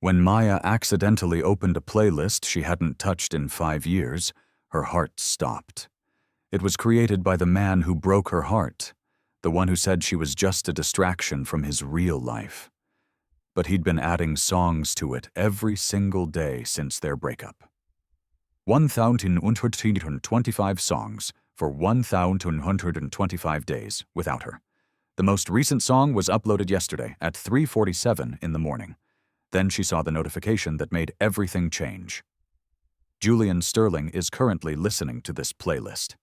When Maya accidentally opened a playlist she hadn't touched in 5 years, her heart stopped. It was created by the man who broke her heart, the one who said she was just a distraction from his real life. But he'd been adding songs to it every single day since their breakup. 1,125 songs for 1,125 days without her. The most recent song was uploaded yesterday at 3:47 in the morning. Then she saw the notification that made everything change. Julian Sterling is currently listening to this playlist.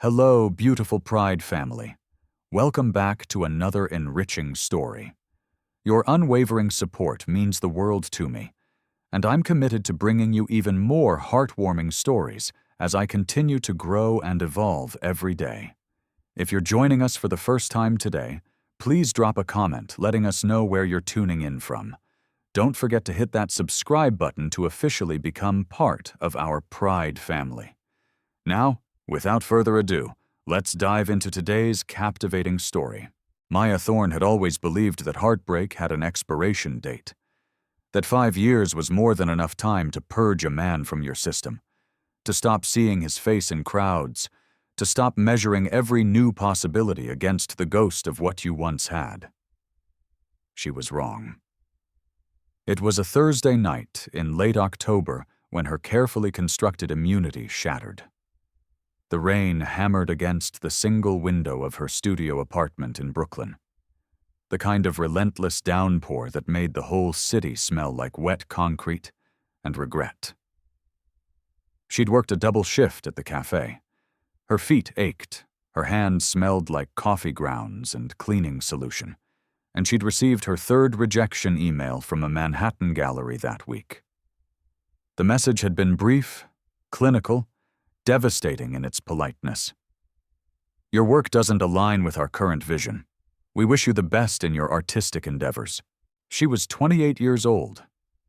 Hello, beautiful Pride family. Welcome back to another enriching story. Your unwavering support means the world to me, and I'm committed to bringing you even more heartwarming stories as I continue to grow and evolve every day. If you're joining us for the first time today, please drop a comment letting us know where you're tuning in from. Don't forget to hit that subscribe button to officially become part of our Pride family. Now, without further ado, let's dive into today's captivating story. Maya Thorne had always believed that heartbreak had an expiration date, that 5 years was more than enough time to purge a man from your system, to stop seeing his face in crowds, to stop measuring every new possibility against the ghost of what you once had. She was wrong. It was a Thursday night in late October when her carefully constructed immunity shattered. The rain hammered against the single window of her studio apartment in Brooklyn, the kind of relentless downpour that made the whole city smell like wet concrete and regret. She'd worked a double shift at the cafe. Her feet ached, her hands smelled like coffee grounds and cleaning solution, and she'd received her third rejection email from a Manhattan gallery that week. The message had been brief, clinical, devastating in its politeness. Your work doesn't align with our current vision. We wish you the best in your artistic endeavors. She was 28 years old,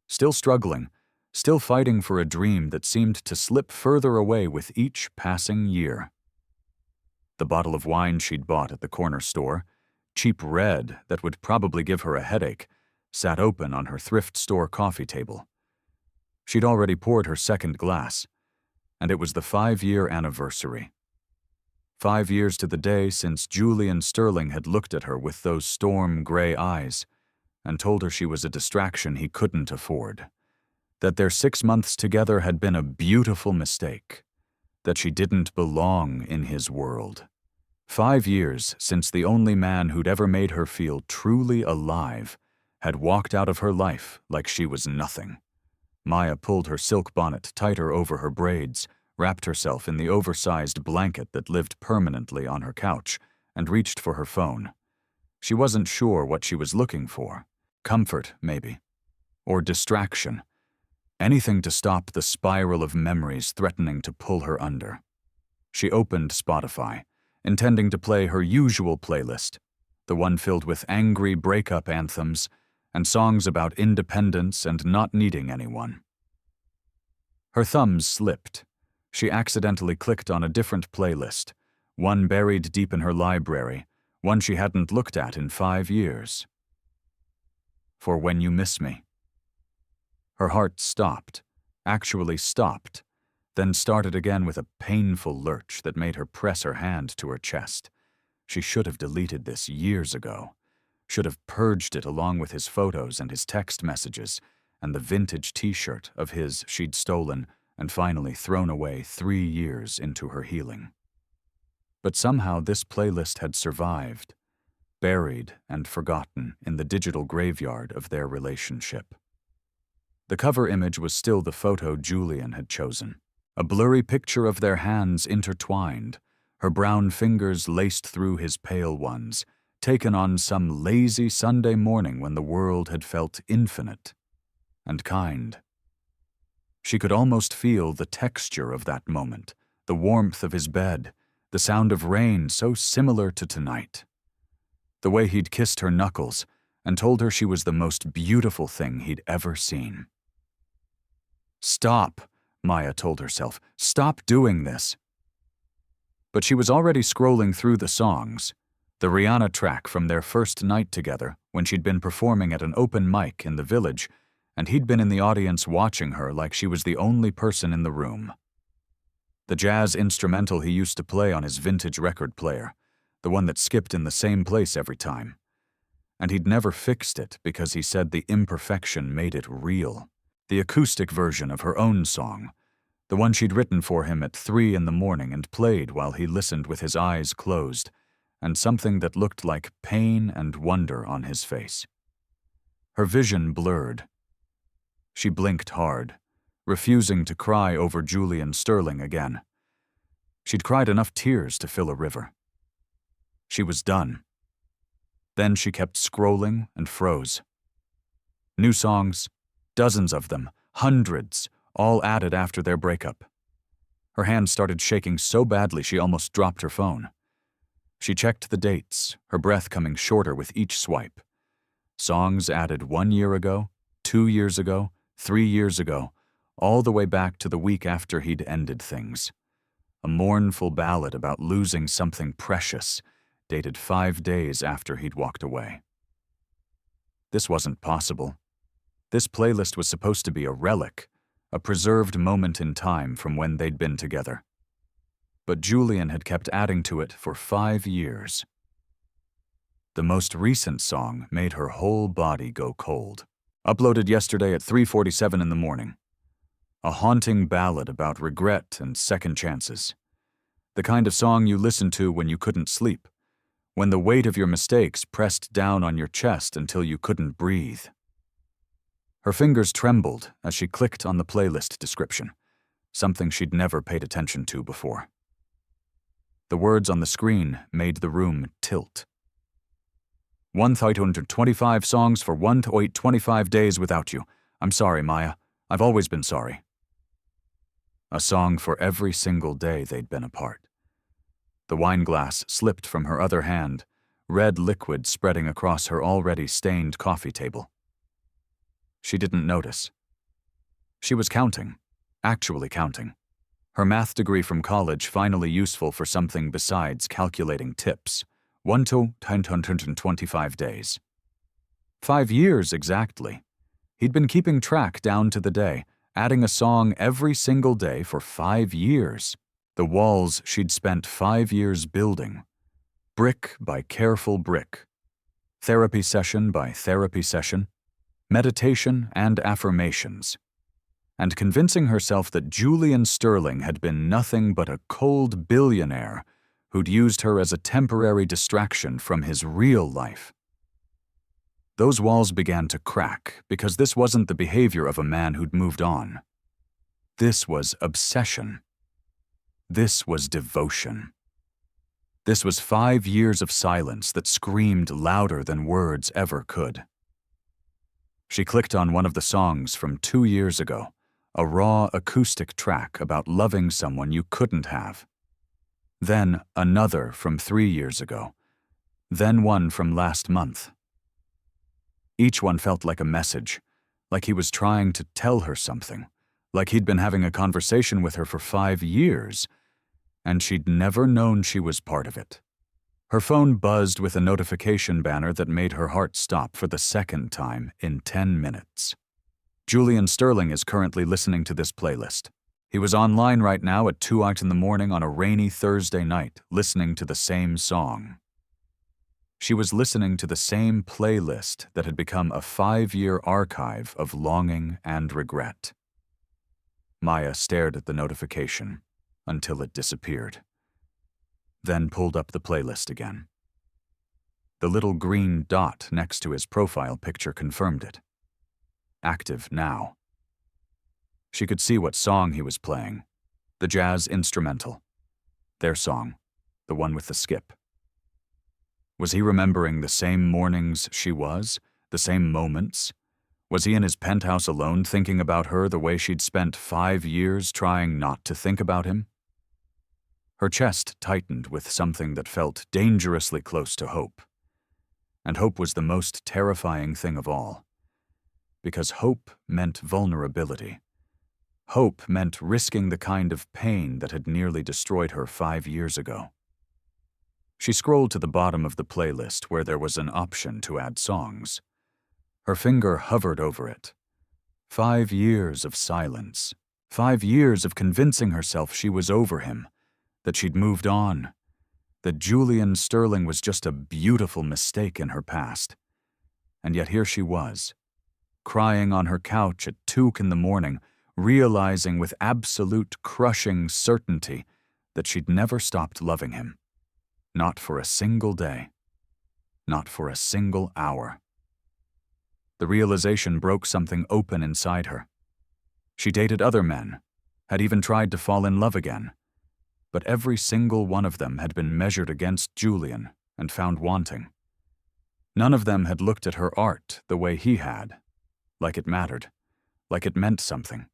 still struggling, still fighting for a dream that seemed to slip further away with each passing year. The bottle of wine she'd bought at the corner store, cheap red that would probably give her a headache, sat open on her thrift store coffee table. She'd already poured her second glass, and it was the 5-year anniversary. 5 years to the day since Julian Sterling had looked at her with those storm-gray eyes and told her she was a distraction he couldn't afford, that their 6 months together had been a beautiful mistake, that she didn't belong in his world. 5 years since the only man who'd ever made her feel truly alive had walked out of her life like she was nothing. Maya pulled her silk bonnet tighter over her braids, wrapped herself in the oversized blanket that lived permanently on her couch, and reached for her phone. She wasn't sure what she was looking for. Comfort, maybe. Or distraction. Anything to stop the spiral of memories threatening to pull her under. She opened Spotify, intending to play her usual playlist, the one filled with angry breakup anthems and songs about independence and not needing anyone. Her thumbs slipped. She accidentally clicked on a different playlist, one buried deep in her library, one she hadn't looked at in 5 years. For When You Miss Me. Her heart stopped, actually stopped, then started again with a painful lurch that made her press her hand to her chest. She should have deleted this years ago, should have purged it along with his photos and his text messages and the vintage t-shirt of his she'd stolen and finally thrown away 3 years into her healing. But somehow this playlist had survived, buried and forgotten in the digital graveyard of their relationship. The cover image was still the photo Julian had chosen. A blurry picture of their hands intertwined, her brown fingers laced through his pale ones, taken on some lazy Sunday morning when the world had felt infinite and kind. She could almost feel the texture of that moment, the warmth of his bed, the sound of rain so similar to tonight. The way he'd kissed her knuckles and told her she was the most beautiful thing he'd ever seen. Stop, Maya told herself. Stop doing this. But she was already scrolling through the songs, the Rihanna track from their first night together when she'd been performing at an open mic in the Village, and he'd been in the audience watching her like she was the only person in the room. The jazz instrumental he used to play on his vintage record player, the one that skipped in the same place every time. And he'd never fixed it because he said the imperfection made it real. The acoustic version of her own song, the one she'd written for him at 3 in the morning and played while he listened with his eyes closed, and something that looked like pain and wonder on his face. Her vision blurred. She blinked hard, refusing to cry over Julian Sterling again. She'd cried enough tears to fill a river. She was done. Then she kept scrolling and froze. New songs, dozens of them, hundreds, all added after their breakup. Her hand started shaking so badly she almost dropped her phone. She checked the dates, her breath coming shorter with each swipe. Songs added 1 year ago, 2 years ago, 3 years ago, all the way back to the week after he'd ended things. A mournful ballad about losing something precious, dated 5 days after he'd walked away. This wasn't possible. This playlist was supposed to be a relic, a preserved moment in time from when they'd been together. But Julian had kept adding to it for 5 years. The most recent song made her whole body go cold. Uploaded yesterday at 3:47 in the morning. A haunting ballad about regret and second chances. The kind of song you listened to when you couldn't sleep, when the weight of your mistakes pressed down on your chest until you couldn't breathe. Her fingers trembled as she clicked on the playlist description, something she'd never paid attention to before. The words on the screen made the room tilt. 125 songs for 125 days without you. I'm sorry, Maya. I've always been sorry. A song for every single day they'd been apart. The wine glass slipped from her other hand, red liquid spreading across her already stained coffee table. She didn't notice. She was counting, actually counting. Her math degree from college finally useful for something besides calculating tips. 125 days. 5 years exactly. He'd been keeping track down to the day, adding a song every single day for 5 years. The walls she'd spent 5 years building. Brick by careful brick. Therapy session by therapy session. Meditation and affirmations. And convincing herself that Julian Sterling had been nothing but a cold billionaire who'd used her as a temporary distraction from his real life. Those walls began to crack because this wasn't the behavior of a man who'd moved on. This was obsession. This was devotion. This was 5 years of silence that screamed louder than words ever could. She clicked on one of the songs from 2 years ago, a raw acoustic track about loving someone you couldn't have. Then another from 3 years ago. Then one from last month. Each one felt like a message, like he was trying to tell her something, like he'd been having a conversation with her for 5 years, and she'd never known she was part of it. Her phone buzzed with a notification banner that made her heart stop for the second time in 10 minutes. Julian Sterling is currently listening to this playlist. He was online right now at 2 in the morning on a rainy Thursday night, listening to the same song. She was listening to the same playlist that had become a 5-year archive of longing and regret. Maya stared at the notification until it disappeared, then pulled up the playlist again. The little green dot next to his profile picture confirmed it. Active now. She could see what song he was playing. The jazz instrumental. Their song, the one with the skip. Was he remembering the same mornings she was, the same moments? Was he in his penthouse alone thinking about her the way she'd spent 5 years trying not to think about him? Her chest tightened with something that felt dangerously close to hope. And hope was the most terrifying thing of all. Because hope meant vulnerability. Hope meant risking the kind of pain that had nearly destroyed her 5 years ago. She scrolled to the bottom of the playlist where there was an option to add songs. Her finger hovered over it. 5 years of silence. 5 years of convincing herself she was over him, that she'd moved on, that Julian Sterling was just a beautiful mistake in her past. And yet here she was, crying on her couch at 2 a.m, realizing with absolute crushing certainty that she'd never stopped loving him. Not for a single day. Not for a single hour. The realization broke something open inside her. She dated other men, had even tried to fall in love again, but every single one of them had been measured against Julian and found wanting. None of them had looked at her art the way he had, like it mattered, like it meant something.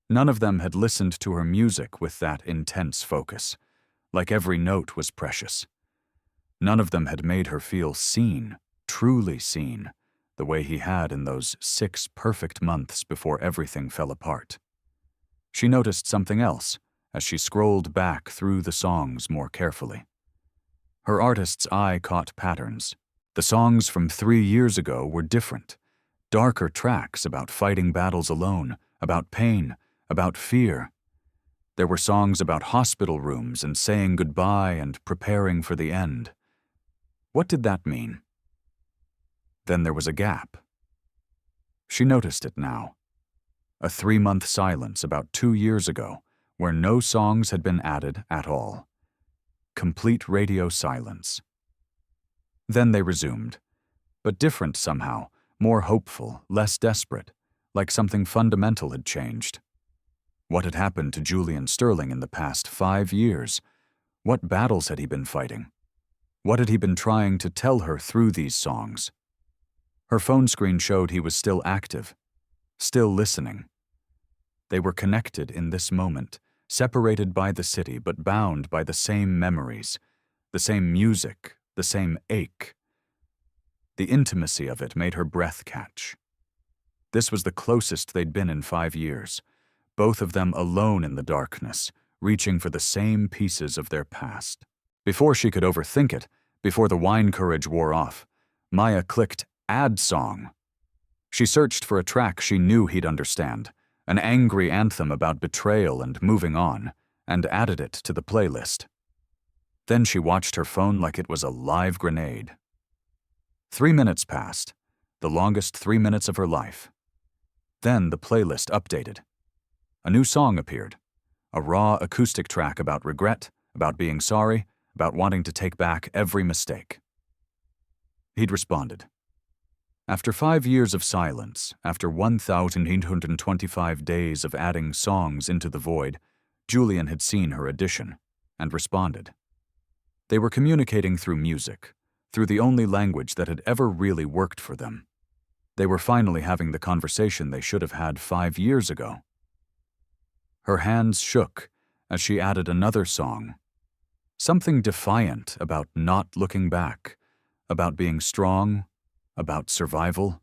None of them had listened to her music with that intense focus, like every note was precious. None of them had made her feel seen, truly seen, the way he had in those 6 perfect months before everything fell apart. She noticed something else as she scrolled back through the songs more carefully. Her artist's eye caught patterns. The songs from 3 years ago were different. Darker tracks about fighting battles alone, about pain, about fear. There were songs about hospital rooms and saying goodbye and preparing for the end. What did that mean? Then there was a gap. She noticed it now. A 3-month silence about 2 years ago, where no songs had been added at all. Complete radio silence. Then they resumed, but different somehow, more hopeful, less desperate, like something fundamental had changed. What had happened to Julian Sterling in the past 5 years? What battles had he been fighting? What had he been trying to tell her through these songs? Her phone screen showed he was still active, still listening. They were connected in this moment, separated by the city but bound by the same memories, the same music, the same ache. The intimacy of it made her breath catch. This was the closest they'd been in 5 years, both of them alone in the darkness, reaching for the same pieces of their past. Before she could overthink it, before the wine courage wore off, Maya clicked Add Song. She searched for a track she knew he'd understand, an angry anthem about betrayal and moving on, and added it to the playlist. Then she watched her phone like it was a live grenade. 3 minutes passed, the longest 3 minutes of her life. Then the playlist updated. A new song appeared, a raw acoustic track about regret, about being sorry, about wanting to take back every mistake. He'd responded. After 5 years of silence, after 1,825 days of adding songs into the void, Julian had seen her addition and responded. They were communicating through music, through the only language that had ever really worked for them. They were finally having the conversation they should have had 5 years ago. Her hands shook as she added another song. Something defiant about not looking back, about being strong, about survival.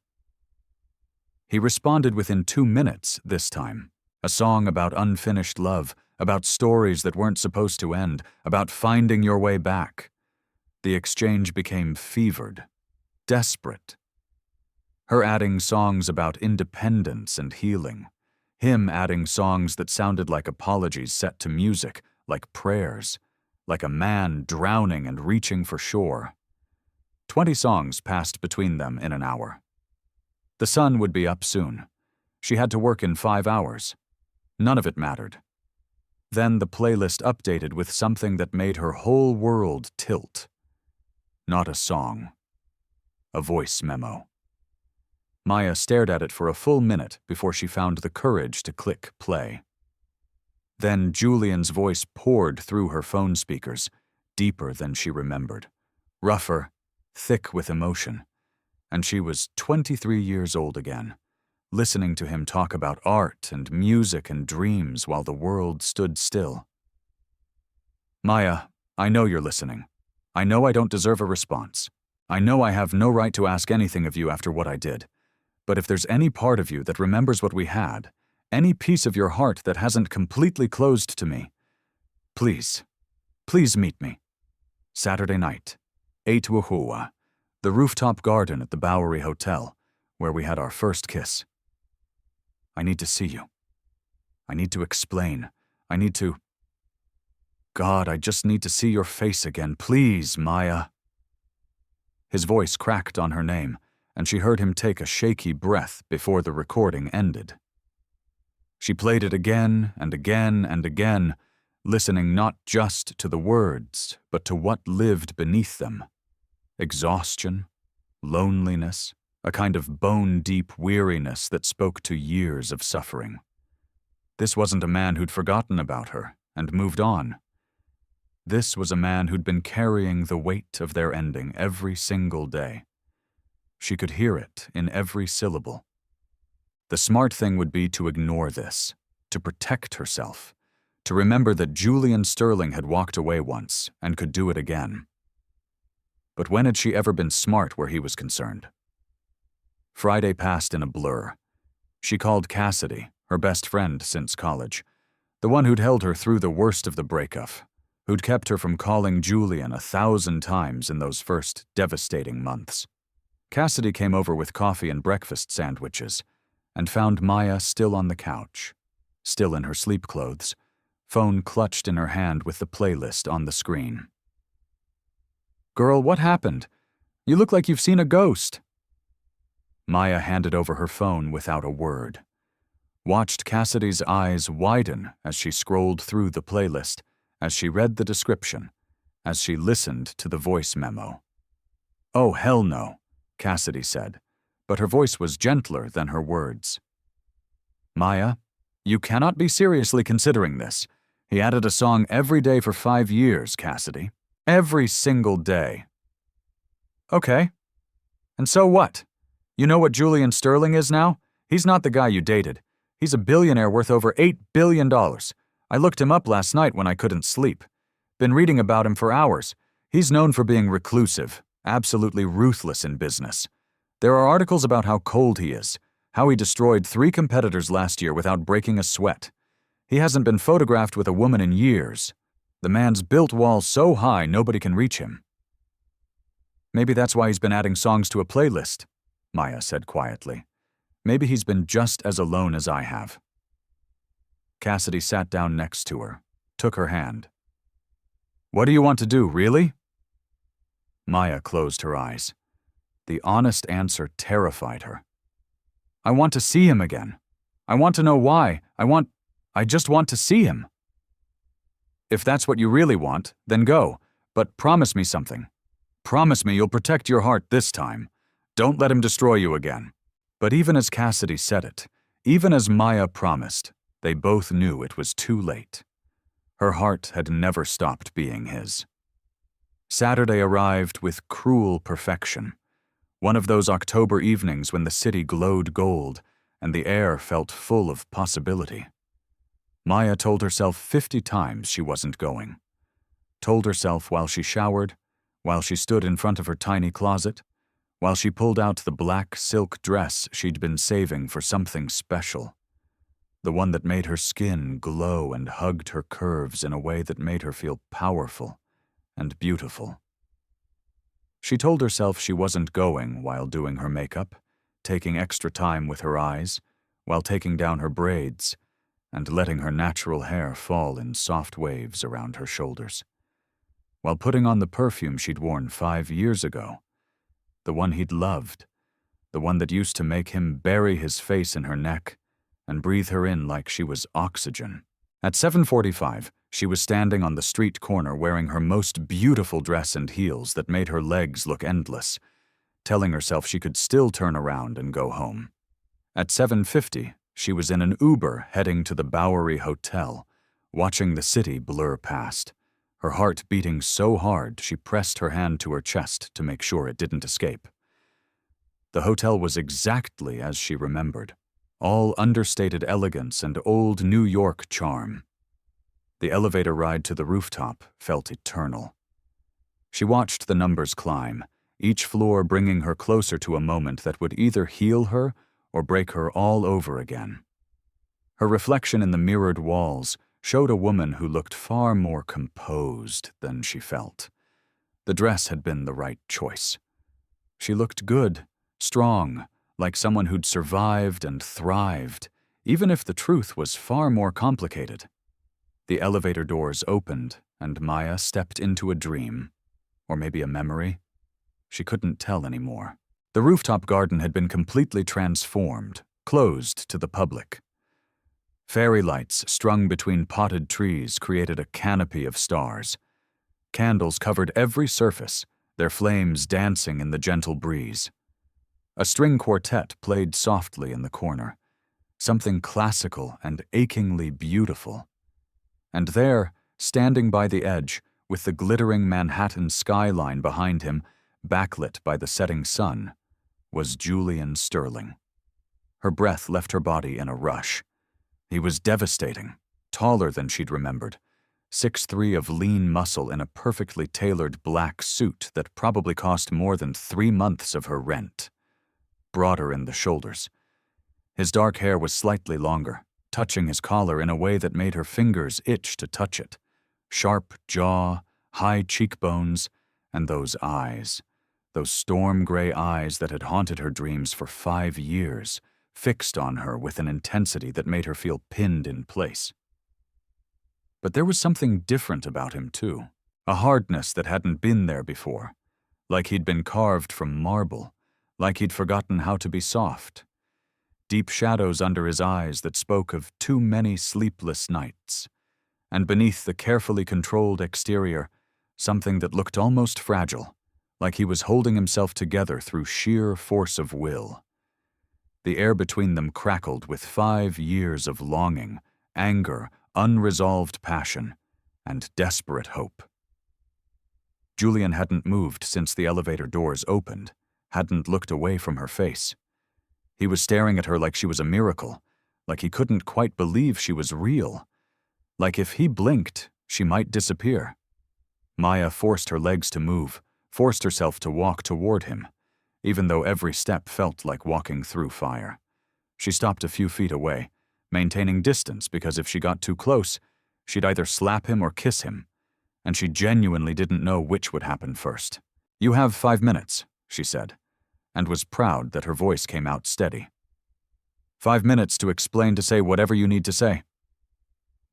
He responded within 2 minutes this time, a song about unfinished love, about stories that weren't supposed to end, about finding your way back. The exchange became fevered, desperate. Her adding songs about independence and healing. Him adding songs that sounded like apologies set to music, like prayers, like a man drowning and reaching for shore. 20 songs passed between them in an hour. The sun would be up soon. She had to work in 5 hours. None of it mattered. Then the playlist updated with something that made her whole world tilt. Not a song. A voice memo. Maya stared at it for a full minute before she found the courage to click play. Then Julian's voice poured through her phone speakers, deeper than she remembered, rougher, thick with emotion, and she was 23 years old again, listening to him talk about art and music and dreams while the world stood still. Maya, I know you're listening. I know I don't deserve a response. I know I have no right to ask anything of you after what I did. But if there's any part of you that remembers what we had, any piece of your heart that hasn't completely closed to me, please meet me. Saturday night, 8 Wahua, the rooftop garden at the Bowery Hotel, where we had our first kiss. I need to see you. I need to explain. I need to... God, I just need to see your face again. Please, Maya. His voice cracked on her name, and she heard him take a shaky breath before the recording ended. She played it again and again and again, listening not just to the words, but to what lived beneath them. Exhaustion, loneliness, a kind of bone-deep weariness that spoke to years of suffering. This wasn't a man who'd forgotten about her and moved on. This was a man who'd been carrying the weight of their ending every single day. She could hear it in every syllable. The smart thing would be to ignore this, to protect herself, to remember that Julian Sterling had walked away once and could do it again. But when had she ever been smart where he was concerned? Friday passed in a blur. She called Cassidy, her best friend since college, the one who'd held her through the worst of the breakup, who'd kept her from calling Julian 1,000 times in those first devastating months. Cassidy came over with coffee and breakfast sandwiches and found Maya still on the couch, still in her sleep clothes, phone clutched in her hand with the playlist on the screen. "Girl, what happened? You look like you've seen a ghost." Maya handed over her phone without a word, watched Cassidy's eyes widen as she scrolled through the playlist, as she read the description, as she listened to the voice memo. "Oh, hell no," Cassidy said, but her voice was gentler than her words. "Maya, you cannot be seriously considering this. He added a song every day for 5 years, Cassidy. Every single day." "Okay. And so what? You know what Julian Sterling is now? He's not the guy you dated. He's a billionaire worth over $8 billion. I looked him up last night when I couldn't sleep. Been reading about him for hours. He's known for being reclusive, absolutely ruthless in business. There are articles about how cold he is, how he destroyed 3 competitors last year without breaking a sweat. He hasn't been photographed with a woman in years. The man's built walls so high nobody can reach him." "Maybe that's why he's been adding songs to a playlist," Maya said quietly. "Maybe he's been just as alone as I have." Cassidy sat down next to her, took her hand. "What do you want to do, really?" Maya closed her eyes. The honest answer terrified her. "I want to see him again. I want to know why. I just want to see him." "If that's what you really want, then go, but promise me something. Promise me you'll protect your heart this time. Don't let him destroy you again." But even as Cassidy said it, even as Maya promised, they both knew it was too late. Her heart had never stopped being his. Saturday arrived with cruel perfection. One of those October evenings when the city glowed gold and the air felt full of possibility. Maya told herself 50 times she wasn't going. Told herself while she showered, while she stood in front of her tiny closet, while she pulled out the black silk dress she'd been saving for something special. The one that made her skin glow and hugged her curves in a way that made her feel powerful and beautiful. She told herself she wasn't going while doing her makeup, taking extra time with her eyes, while taking down her braids, and letting her natural hair fall in soft waves around her shoulders, while putting on the perfume she'd worn 5 years ago, the one he'd loved, the one that used to make him bury his face in her neck and breathe her in like she was oxygen. At 7:45, she was standing on the street corner wearing her most beautiful dress and heels that made her legs look endless, telling herself she could still turn around and go home. At 7:50, she was in an Uber heading to the Bowery Hotel, watching the city blur past, her heart beating so hard she pressed her hand to her chest to make sure it didn't escape. The hotel was exactly as she remembered, all understated elegance and old New York charm. The elevator ride to the rooftop felt eternal. She watched the numbers climb, each floor bringing her closer to a moment that would either heal her or break her all over again. Her reflection in the mirrored walls showed a woman who looked far more composed than she felt. The dress had been the right choice. She looked good, strong, like someone who'd survived and thrived, even if the truth was far more complicated. The elevator doors opened, and Maya stepped into a dream. Or maybe a memory? She couldn't tell anymore. The rooftop garden had been completely transformed, closed to the public. Fairy lights strung between potted trees created a canopy of stars. Candles covered every surface, their flames dancing in the gentle breeze. A string quartet played softly in the corner, something classical and achingly beautiful. And there, standing by the edge, with the glittering Manhattan skyline behind him, backlit by the setting sun, was Julian Sterling. Her breath left her body in a rush. He was devastating, taller than she'd remembered, 6'3" of lean muscle in a perfectly tailored black suit that probably cost more than 3 months of her rent. Broader in the shoulders. His dark hair was slightly longer, touching his collar in a way that made her fingers itch to touch it. Sharp jaw, high cheekbones, and those eyes. Those storm-gray eyes that had haunted her dreams for 5 years, fixed on her with an intensity that made her feel pinned in place. But there was something different about him, too. A hardness that hadn't been there before. Like he'd been carved from marble. Like he'd forgotten how to be soft. Deep shadows under his eyes that spoke of too many sleepless nights. And beneath the carefully controlled exterior, something that looked almost fragile, like he was holding himself together through sheer force of will. The air between them crackled with 5 years of longing, anger, unresolved passion, and desperate hope. Julian hadn't moved since the elevator doors opened, hadn't looked away from her face. He was staring at her like she was a miracle, like he couldn't quite believe she was real, like if he blinked, she might disappear. Maya forced her legs to move, forced herself to walk toward him, even though every step felt like walking through fire. She stopped a few feet away, maintaining distance because if she got too close, she'd either slap him or kiss him, and she genuinely didn't know which would happen first. "You have 5 minutes," she said, and was proud that her voice came out steady. 5 minutes to explain, to say whatever you need to say."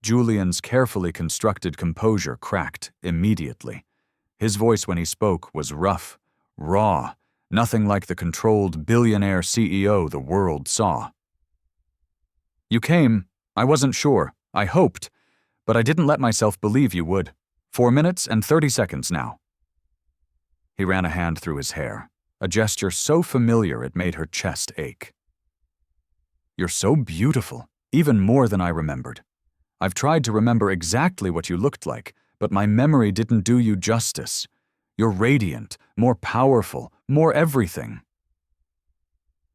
Julian's carefully constructed composure cracked immediately. His voice when he spoke was rough, raw, nothing like the controlled billionaire CEO the world saw. "You came. I wasn't sure. I hoped. But I didn't let myself believe you would. 4 minutes and 30 seconds now." He ran a hand through his hair, a gesture so familiar it made her chest ache. "You're so beautiful, even more than I remembered. I've tried to remember exactly what you looked like, but my memory didn't do you justice. You're radiant, more powerful, more everything."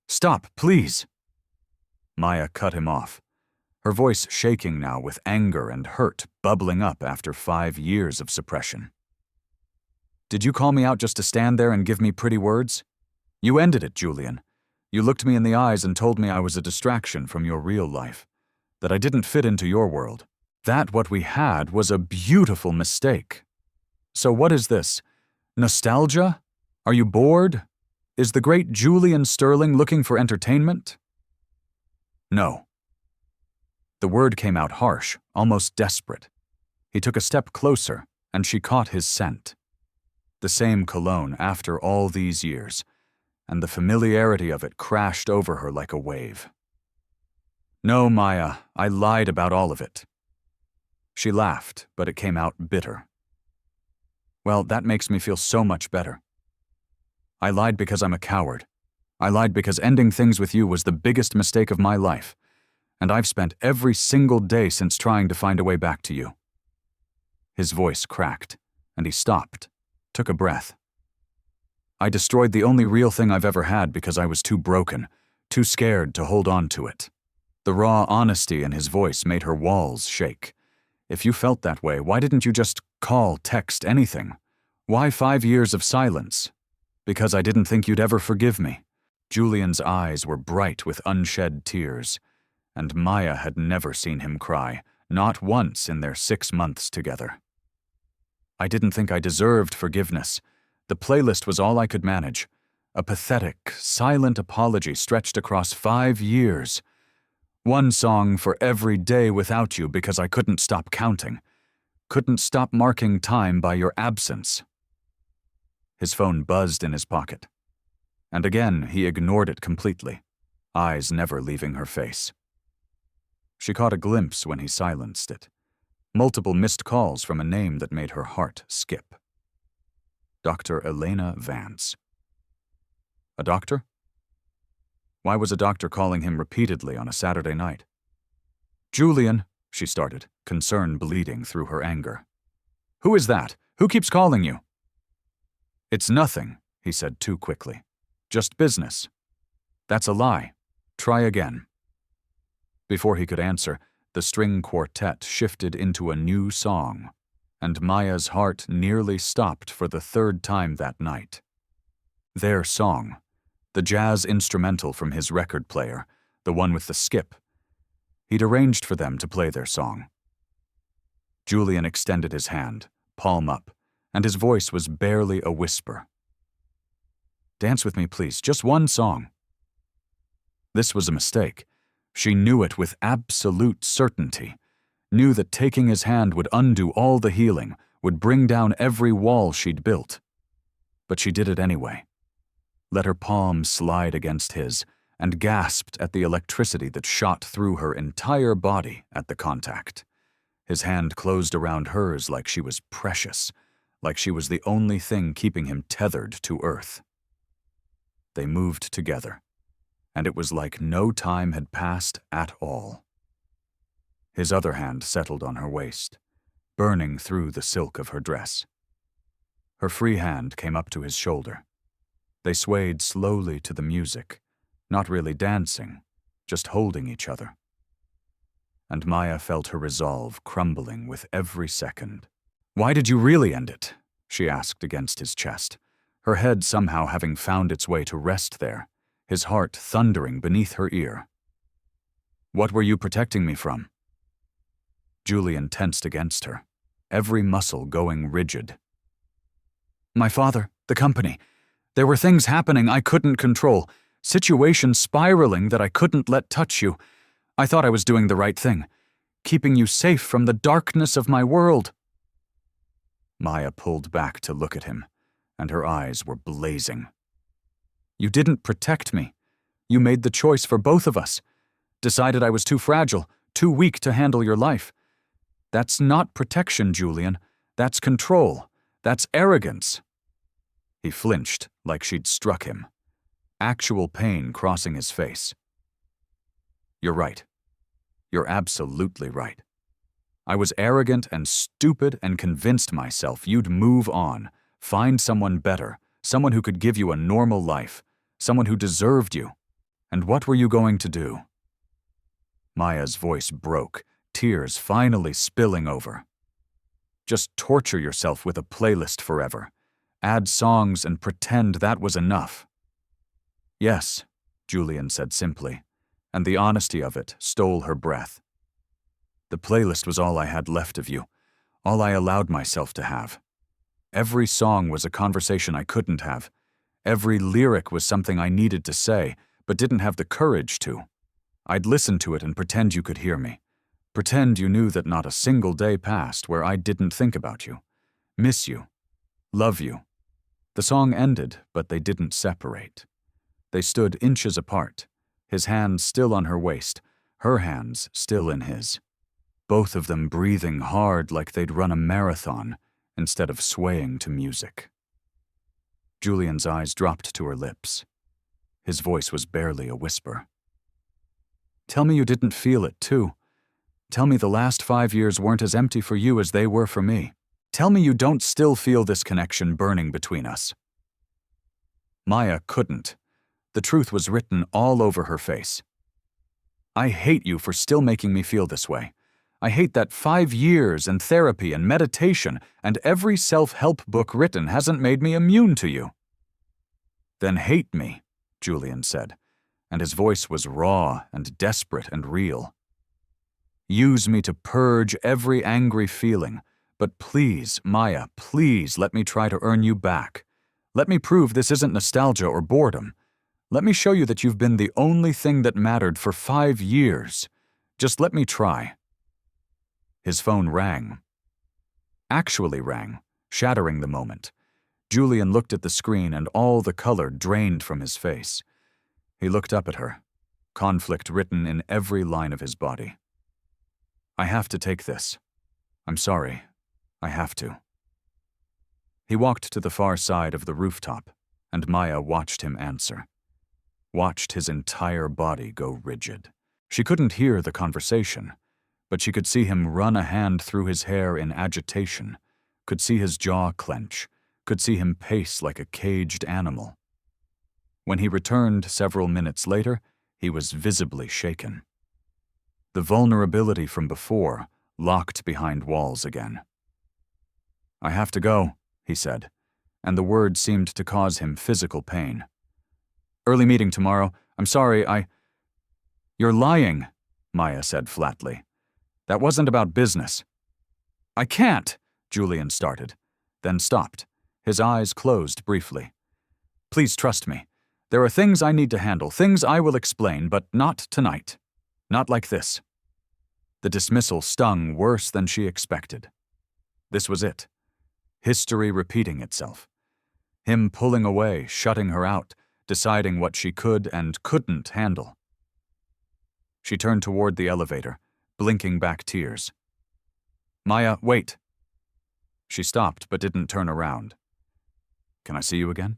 "Stop, please." Maya cut him off, her voice shaking now with anger and hurt bubbling up after 5 years of suppression. "Did you call me out just to stand there and give me pretty words? You ended it, Julian. You looked me in the eyes and told me I was a distraction from your real life, that I didn't fit into your world. That what we had was a beautiful mistake. So what is this? Nostalgia? Are you bored? Is the great Julian Sterling looking for entertainment?" "No." The word came out harsh, almost desperate. He took a step closer, and she caught his scent. The same cologne after all these years, and the familiarity of it crashed over her like a wave. "No, Maya, I lied about all of it." She laughed, but it came out bitter. "Well, that makes me feel so much better. I lied because I'm a coward. I lied because ending things with you was the biggest mistake of my life, and I've spent every single day since trying to find a way back to you." His voice cracked, and he stopped, took a breath. "I destroyed the only real thing I've ever had because I was too broken, too scared to hold on to it." The raw honesty in his voice made her walls shake. "If you felt that way, why didn't you just call, text, anything? Why 5 years of silence? Because I didn't think you'd ever forgive me." Julian's eyes were bright with unshed tears, and Maya had never seen him cry, not once in their 6 months together. "I didn't think I deserved forgiveness. The playlist was all I could manage. A pathetic, silent apology stretched across 5 years. One song for every day without you because I couldn't stop counting. Couldn't stop marking time by your absence. His phone buzzed in his pocket. And again, he ignored it completely, eyes never leaving her face. She caught a glimpse when he silenced it. Multiple missed calls from a name that made her heart skip. Dr. Elena Vance. A doctor? Why was a doctor calling him repeatedly on a Saturday night? Julian, she started, concern bleeding through her anger. Who is that? Who keeps calling you? It's nothing, he said too quickly. Just business. That's a lie. Try again. Before he could answer, the string quartet shifted into a new song, and Maya's heart nearly stopped for the third time that night. Their song, the jazz instrumental from his record player, the one with the skip. He'd arranged for them to play their song. Julian extended his hand, palm up, and his voice was barely a whisper. Dance with me, please, just one song. This was a mistake. She knew it with absolute certainty, knew that taking his hand would undo all the healing, would bring down every wall she'd built. But she did it anyway. Let her palm slide against his, and gasped at the electricity that shot through her entire body at the contact. His hand closed around hers like she was precious, like she was the only thing keeping him tethered to earth. They moved together, and it was like no time had passed at all. His other hand settled on her waist, burning through the silk of her dress. Her free hand came up to his shoulder. They swayed slowly to the music, not really dancing, just holding each other. And Maya felt her resolve crumbling with every second. Why did you really end it? She asked against his chest, her head somehow having found its way to rest there, his heart thundering beneath her ear. What were you protecting me from? Julian tensed against her, every muscle going rigid. My father, the company. There were things happening I couldn't control, situations spiraling that I couldn't let touch you. I thought I was doing the right thing, keeping you safe from the darkness of my world. Maya pulled back to look at him, and her eyes were blazing. You didn't protect me. You made the choice for both of us. Decided I was too fragile, too weak to handle your life. That's not protection, Julian. That's control. That's arrogance. He flinched like she'd struck him, actual pain crossing his face. You're right. You're absolutely right. I was arrogant and stupid and convinced myself you'd move on, find someone better, someone who could give you a normal life, someone who deserved you. And what were you going to do? Maya's voice broke, tears finally spilling over. Just torture yourself with a playlist forever. Add songs and pretend that was enough. Yes, Julian said simply, and the honesty of it stole her breath. The playlist was all I had left of you, all I allowed myself to have. Every song was a conversation I couldn't have. Every lyric was something I needed to say, but didn't have the courage to. I'd listen to it and pretend you could hear me. Pretend you knew that not a single day passed where I didn't think about you, miss you, love you. The song ended, but they didn't separate. They stood inches apart, his hands still on her waist, her hands still in his. Both of them breathing hard like they'd run a marathon instead of swaying to music. Julian's eyes dropped to her lips. His voice was barely a whisper. Tell me you didn't feel it, too. Tell me the last 5 years weren't as empty for you as they were for me. Tell me you don't still feel this connection burning between us. Maya couldn't. The truth was written all over her face. I hate you for still making me feel this way. I hate that 5 years and therapy and meditation and every self-help book written hasn't made me immune to you. Then hate me, Julian said, and his voice was raw and desperate and real. Use me to purge every angry feeling, but please, Maya, please let me try to earn you back. Let me prove this isn't nostalgia or boredom. Let me show you that you've been the only thing that mattered for 5 years. Just let me try. His phone rang. Actually rang, shattering the moment. Julian looked at the screen and all the color drained from his face. He looked up at her, conflict written in every line of his body. I have to take this. I'm sorry. I have to. He walked to the far side of the rooftop, and Maya watched him answer. Watched his entire body go rigid. She couldn't hear the conversation, but she could see him run a hand through his hair in agitation, could see his jaw clench, could see him pace like a caged animal. When he returned several minutes later, he was visibly shaken. The vulnerability from before locked behind walls again. I have to go, he said, and the word seemed to cause him physical pain. Early meeting tomorrow. I'm sorry, You're lying, Maya said flatly. That wasn't about business. I can't, Julian started, then stopped. His eyes closed briefly. Please trust me. There are things I need to handle, things I will explain, but not tonight. Not like this. The dismissal stung worse than she expected. This was it. History repeating itself. Him pulling away, shutting her out, deciding what she could and couldn't handle. She turned toward the elevator, blinking back tears. Maya, wait. She stopped but didn't turn around. Can I see you again?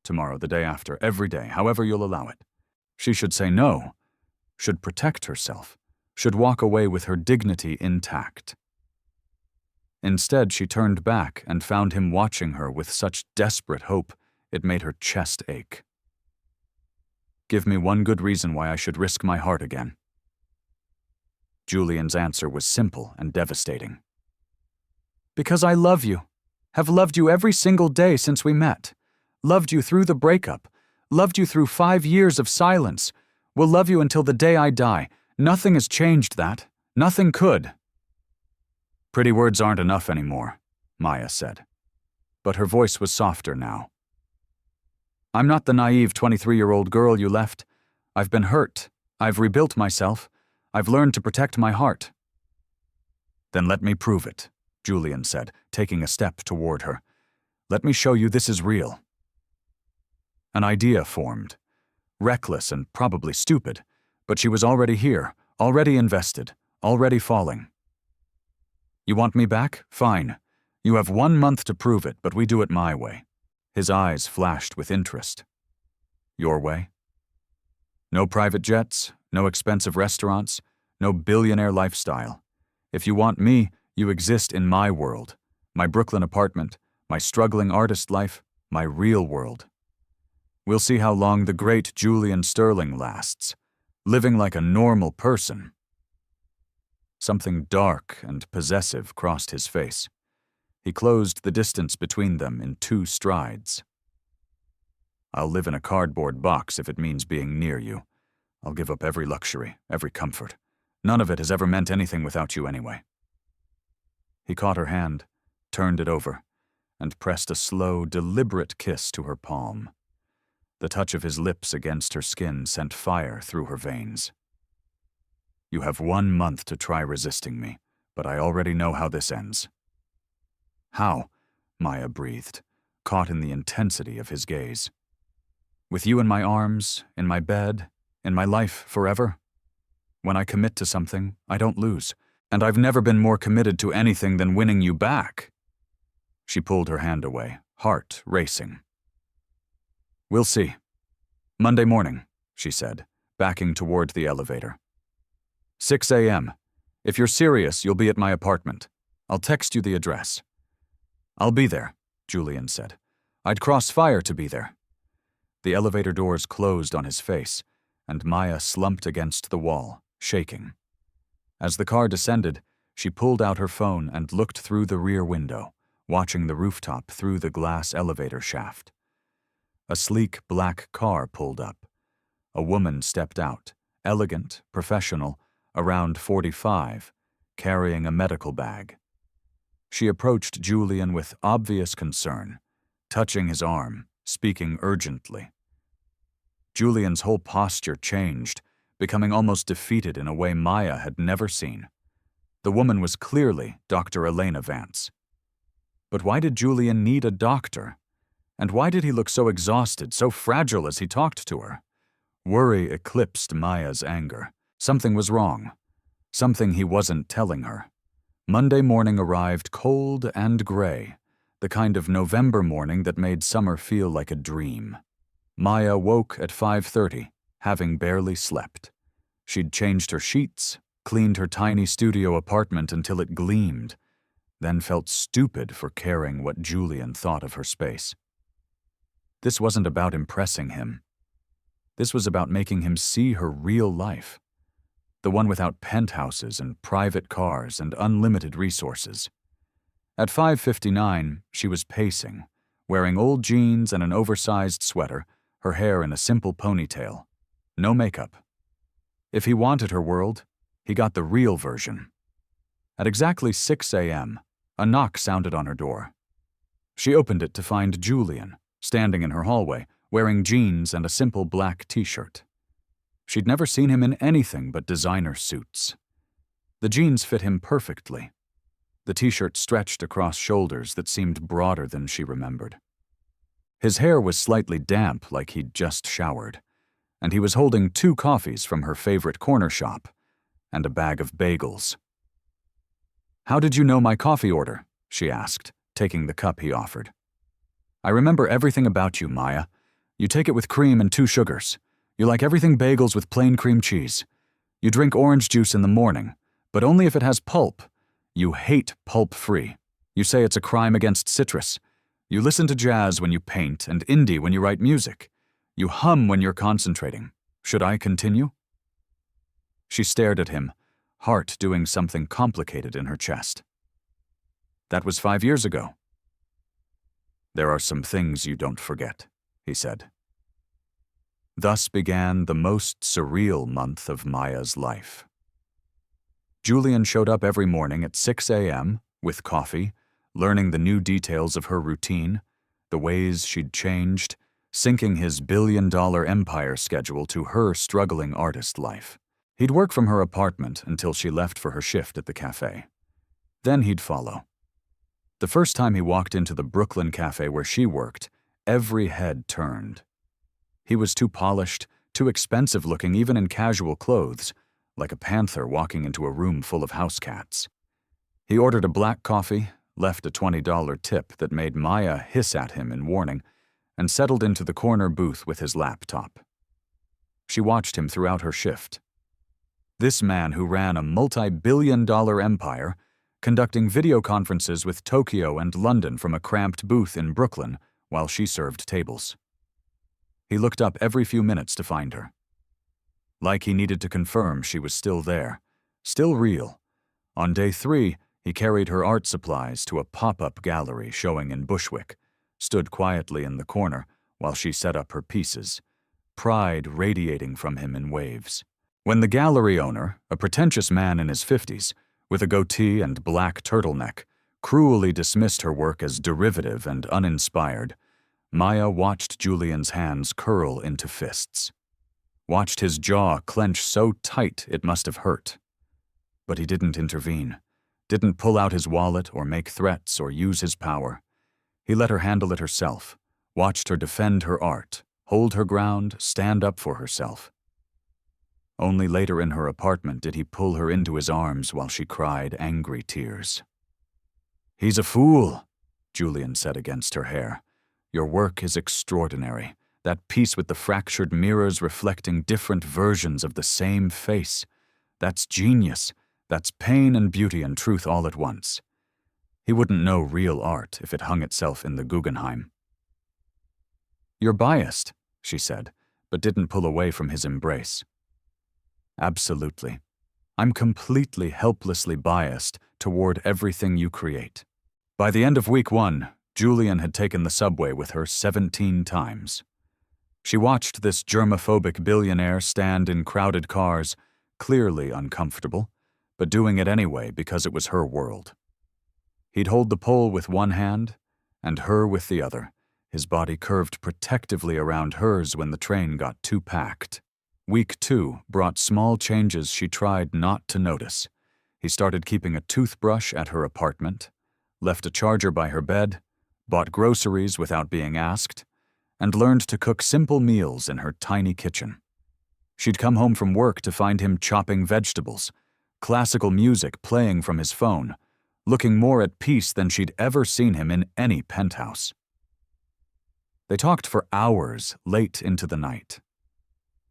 Tomorrow, the day after, every day, however you'll allow it. She should say no, should protect herself, should walk away with her dignity intact. Instead, she turned back and found him watching her with such desperate hope it made her chest ache. Give me one good reason why I should risk my heart again. Julian's answer was simple and devastating. Because I love you. Have loved you every single day since we met. Loved you through the breakup. Loved you through 5 years of silence. Will love you until the day I die. Nothing has changed that. Nothing could. Pretty words aren't enough anymore, Maya said. But her voice was softer now. I'm not the naive 23-year-old girl you left. I've been hurt. I've rebuilt myself. I've learned to protect my heart. Then let me prove it, Julian said, taking a step toward her. Let me show you this is real. An idea formed. Reckless and probably stupid, but she was already here, already invested, already falling. You want me back? Fine. You have 1 month to prove it, but we do it my way. His eyes flashed with interest. Your way? No private jets, no expensive restaurants, no billionaire lifestyle. If you want me, you exist in my world, my Brooklyn apartment, my struggling artist life, my real world. We'll see how long the great Julian Sterling lasts, living like a normal person. Something dark and possessive crossed his face. He closed the distance between them in 2 strides. I'll live in a cardboard box if it means being near you. I'll give up every luxury, every comfort. None of it has ever meant anything without you anyway. He caught her hand, turned it over, and pressed a slow, deliberate kiss to her palm. The touch of his lips against her skin sent fire through her veins. You have 1 month to try resisting me, but I already know how this ends. How? Maya breathed, caught in the intensity of his gaze. With you in my arms, in my bed, in my life forever? When I commit to something, I don't lose, and I've never been more committed to anything than winning you back. She pulled her hand away, heart racing. We'll see. Monday morning, she said, backing toward the elevator. 6 a.m. If you're serious, you'll be at my apartment. I'll text you the address. I'll be there, Julian said. I'd cross fire to be there. The elevator doors closed on his face, and Maya slumped against the wall, shaking. As the car descended, she pulled out her phone and looked through the rear window, watching the rooftop through the glass elevator shaft. A sleek black car pulled up. A woman stepped out, elegant, professional, around 45, carrying a medical bag. She approached Julian with obvious concern, touching his arm, speaking urgently. Julian's whole posture changed, becoming almost defeated in a way Maya had never seen. The woman was clearly Dr. Elena Vance. But why did Julian need a doctor? And why did he look so exhausted, so fragile as he talked to her? Worry eclipsed Maya's anger. Something was wrong. Something he wasn't telling her. Monday morning arrived cold and gray, the kind of November morning that made summer feel like a dream. Maya woke at 5:30, having barely slept. She'd changed her sheets, cleaned her tiny studio apartment until it gleamed, then felt stupid for caring what Julian thought of her space. This wasn't about impressing him. This was about making him see her real life. The one without penthouses and private cars and unlimited resources. At 5:59, she was pacing, wearing old jeans and an oversized sweater, her hair in a simple ponytail. No makeup. If he wanted her world, he got the real version. At exactly 6 a.m., a knock sounded on her door. She opened it to find Julian, standing in her hallway, wearing jeans and a simple black t-shirt. She'd never seen him in anything but designer suits. The jeans fit him perfectly. The t-shirt stretched across shoulders that seemed broader than she remembered. His hair was slightly damp, like he'd just showered, and he was holding 2 coffees from her favorite corner shop and a bag of bagels. "How did you know my coffee order?" she asked, taking the cup he offered. "I remember everything about you, Maya. You take it with cream and 2 sugars. You like everything bagels with plain cream cheese. You drink orange juice in the morning, but only if it has pulp. You hate pulp-free. You say it's a crime against citrus. You listen to jazz when you paint and indie when you write music. You hum when you're concentrating. Should I continue?" She stared at him, heart doing something complicated in her chest. "That was 5 years ago." "There are some things you don't forget," he said. Thus began the most surreal month of Maya's life. Julian showed up every morning at 6 a.m. with coffee, learning the new details of her routine, the ways she'd changed, syncing his billion-dollar empire schedule to her struggling artist life. He'd work from her apartment until she left for her shift at the cafe. Then he'd follow. The first time he walked into the Brooklyn cafe where she worked, every head turned. He was too polished, too expensive-looking even in casual clothes, like a panther walking into a room full of house cats. He ordered a black coffee, left a $20 tip that made Maya hiss at him in warning, and settled into the corner booth with his laptop. She watched him throughout her shift. This man who ran a multi-billion-dollar empire, conducting video conferences with Tokyo and London from a cramped booth in Brooklyn while she served tables. He looked up every few minutes to find her. Like he needed to confirm she was still there, still real. On day 3, he carried her art supplies to a pop-up gallery showing in Bushwick, stood quietly in the corner while she set up her pieces, pride radiating from him in waves. When the gallery owner, a pretentious man in his 50s, with a goatee and black turtleneck, cruelly dismissed her work as derivative and uninspired, Maya watched Julian's hands curl into fists. Watched his jaw clench so tight it must have hurt. But he didn't intervene, didn't pull out his wallet or make threats or use his power. He let her handle it herself, watched her defend her art, hold her ground, stand up for herself. Only later in her apartment did he pull her into his arms while she cried angry tears. "He's a fool," Julian said against her hair. "Your work is extraordinary. That piece with the fractured mirrors reflecting different versions of the same face. That's genius. That's pain and beauty and truth all at once." He wouldn't know real art if it hung itself in the Guggenheim. "You're biased," she said, but didn't pull away from his embrace. "Absolutely. I'm completely helplessly biased toward everything you create." By the end of week 1, Julian had taken the subway with her 17 times. She watched this germophobic billionaire stand in crowded cars, clearly uncomfortable, but doing it anyway because it was her world. He'd hold the pole with one hand and her with the other, his body curved protectively around hers when the train got too packed. Week 2 brought small changes she tried not to notice. He started keeping a toothbrush at her apartment, left a charger by her bed, bought groceries without being asked, and learned to cook simple meals in her tiny kitchen. She'd come home from work to find him chopping vegetables, classical music playing from his phone, looking more at peace than she'd ever seen him in any penthouse. They talked for hours late into the night.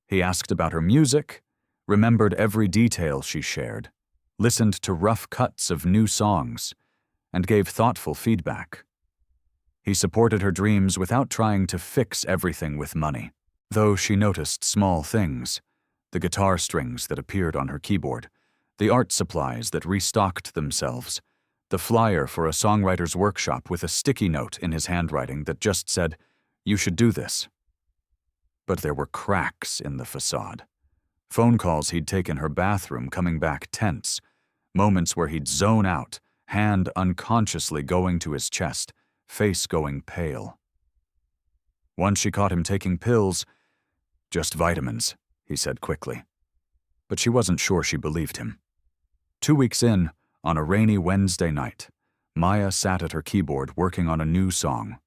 He asked about her music, remembered every detail she shared, listened to rough cuts of new songs, and gave thoughtful feedback. He supported her dreams without trying to fix everything with money, though she noticed small things: the guitar strings that appeared on her keyboard, the art supplies that restocked themselves, the flyer for a songwriter's workshop with a sticky note in his handwriting that just said, "You should do this." But there were cracks in the facade. Phone calls he'd take in her bathroom coming back tense, moments where he'd zone out, hand unconsciously going to his chest, face going pale. Once she caught him taking pills. "Just vitamins," he said quickly. But she wasn't sure she believed him. 2 weeks in, on a rainy Wednesday night, Maya sat at her keyboard working on a new song.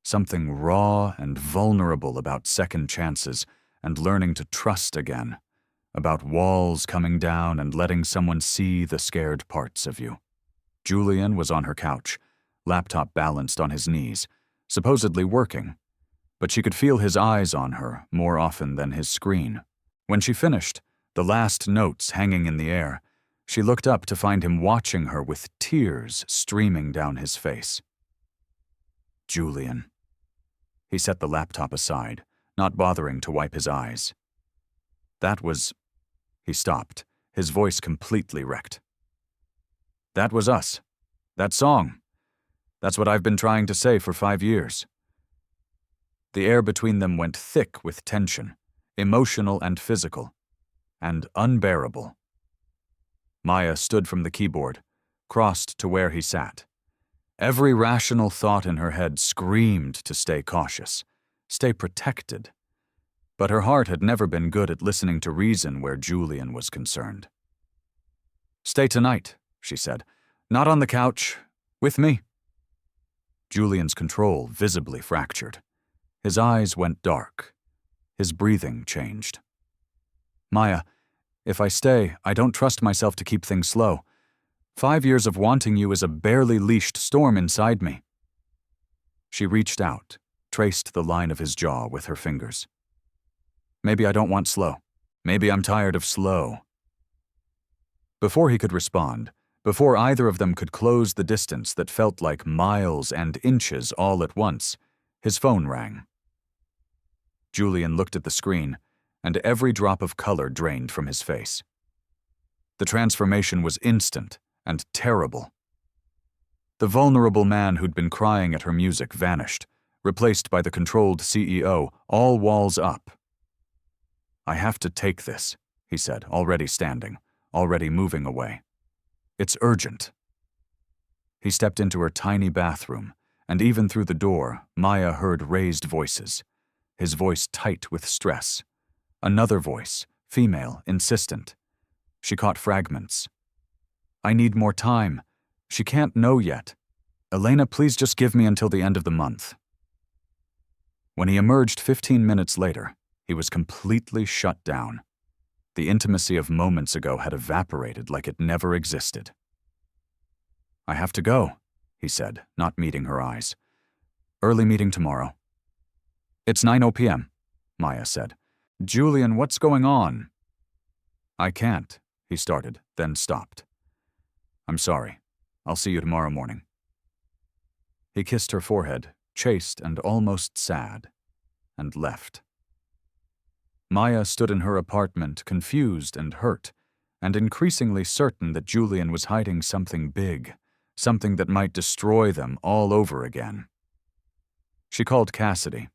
Something raw and vulnerable about second chances and learning to trust again, about walls coming down and letting someone see the scared parts of you. Julian was on her couch, laptop balanced on his knees, supposedly working, but she could feel his eyes on her more often than his screen. When she finished, the last notes hanging in the air, she looked up to find him watching her with tears streaming down his face. Julian. He set the laptop aside, not bothering to wipe his eyes. That was... He stopped, his voice completely wrecked. "That was us. That song. That's what I've been trying to say for 5 years." The air between them went thick with tension, emotional and physical, and unbearable. Maya stood from the keyboard, crossed to where he sat. Every rational thought in her head screamed to stay cautious, stay protected. But her heart had never been good at listening to reason where Julian was concerned. "Stay tonight," she said. "Not on the couch. With me." Julian's control visibly fractured. His eyes went dark. His breathing changed. "Maya, if I stay, I don't trust myself to keep things slow. 5 years of wanting you is a barely leashed storm inside me." She reached out, traced the line of his jaw with her fingers. "Maybe I don't want slow. Maybe I'm tired of slow." Before he could respond, before either of them could close the distance that felt like miles and inches all at once, his phone rang. Julian looked at the screen, and every drop of color drained from his face. The transformation was instant and terrible. The vulnerable man who'd been crying at her music vanished, replaced by the controlled CEO, all walls up. "I have to take this," he said, already standing, already moving away. "It's urgent." He stepped into her tiny bathroom, and even through the door, Maya heard raised voices, his voice tight with stress. Another voice, female, insistent. She caught fragments. "I need more time. She can't know yet. Elena, please just give me until the end of the month." When he emerged 15 minutes later, he was completely shut down. The intimacy of moments ago had evaporated like it never existed. "I have to go," he said, not meeting her eyes. "Early meeting tomorrow." "It's 9 p.m., Maya said. "Julian, what's going on?" "I can't," he started, then stopped. "I'm sorry. I'll see you tomorrow morning." He kissed her forehead, chaste and almost sad, and left. Maya stood in her apartment, confused and hurt, and increasingly certain that Julian was hiding something big, something that might destroy them all over again. She called Cassidy.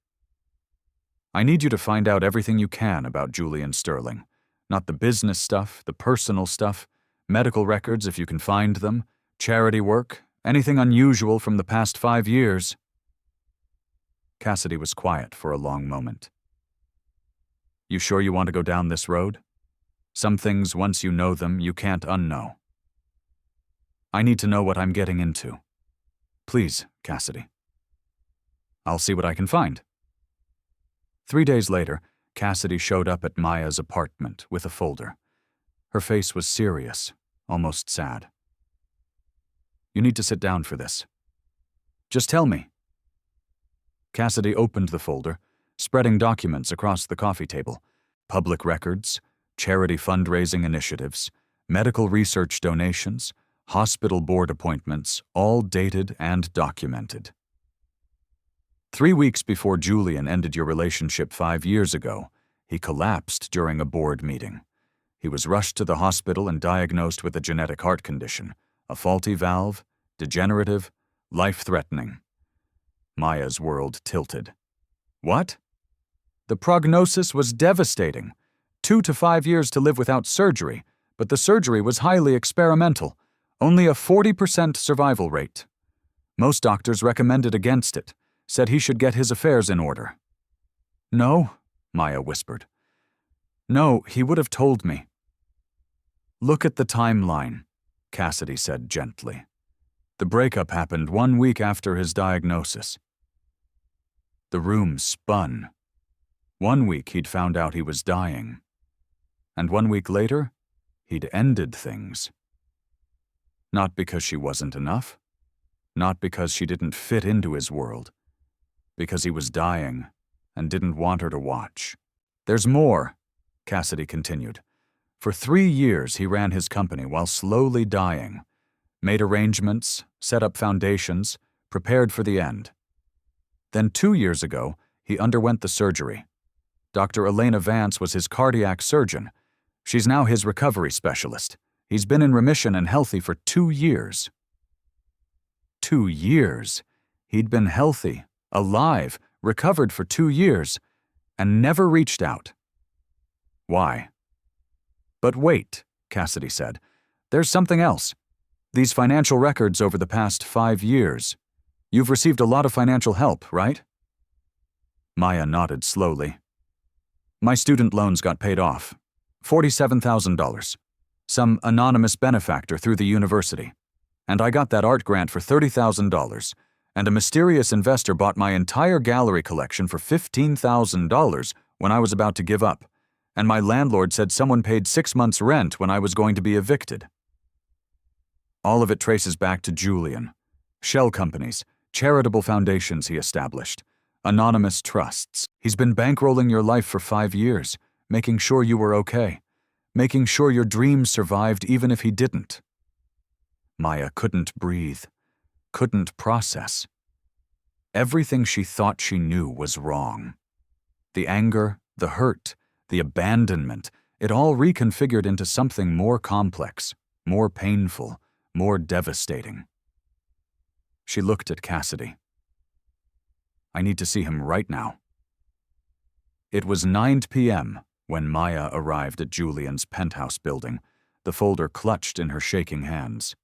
"I need you to find out everything you can about Julian Sterling. Not the business stuff, the personal stuff, medical records if you can find them, charity work, anything unusual from the past 5 years." Cassidy was quiet for a long moment. You sure you want to go down this road? Some things, once you know them, you can't unknow. I need to know what I'm getting into. Please, Cassidy. I'll see what I can find. 3 days later, Cassidy showed up at Maya's apartment with a folder. Her face was serious, almost sad. You need to sit down for this. Just tell me. Cassidy opened the folder, spreading documents across the coffee table. Public records, charity fundraising initiatives, medical research donations, hospital board appointments, all dated and documented. 3 weeks before Julian ended your relationship 5 years ago, he collapsed during a board meeting. He was rushed to the hospital and diagnosed with a genetic heart condition, a faulty valve, degenerative, life-threatening. Maya's world tilted. What? The prognosis was devastating. 2 to 5 years to live without surgery, but the surgery was highly experimental, only a 40% survival rate. Most doctors recommended against it, said he should get his affairs in order. No, Maya whispered. No, he would have told me. Look at the timeline, Cassidy said gently. The breakup happened 1 week after his diagnosis. The room spun. 1 week he'd found out he was dying. And 1 week later, he'd ended things. Not because she wasn't enough. Not because she didn't fit into his world. Because he was dying and didn't want her to watch. There's more, Cassidy continued. For 3 years he ran his company while slowly dying. Made arrangements, set up foundations, prepared for the end. Then 2 years ago, he underwent the surgery. Dr. Elena Vance was his cardiac surgeon. She's now his recovery specialist. He's been in remission and healthy for 2 years. 2 years? He'd been healthy, alive, recovered for 2 years, and never reached out. Why? But wait, Cassidy said. There's something else. These financial records over the past 5 years. You've received a lot of financial help, right? Maya nodded slowly. My student loans got paid off. $47,000. Some anonymous benefactor through the university. And I got that art grant for $30,000. And a mysterious investor bought my entire gallery collection for $15,000 when I was about to give up. And my landlord said someone paid 6 months' rent when I was going to be evicted. All of it traces back to Julian. Shell companies, charitable foundations he established, anonymous trusts. He's been bankrolling your life for 5 years, making sure you were okay, making sure your dreams survived even if he didn't. Maya couldn't breathe, couldn't process. Everything she thought she knew was wrong. The anger, the hurt, the abandonment, it all reconfigured into something more complex, more painful, more devastating. She looked at Cassidy. I need to see him right now. It was 9 p.m. when Maya arrived at Julian's penthouse building, the folder clutched in her shaking hands.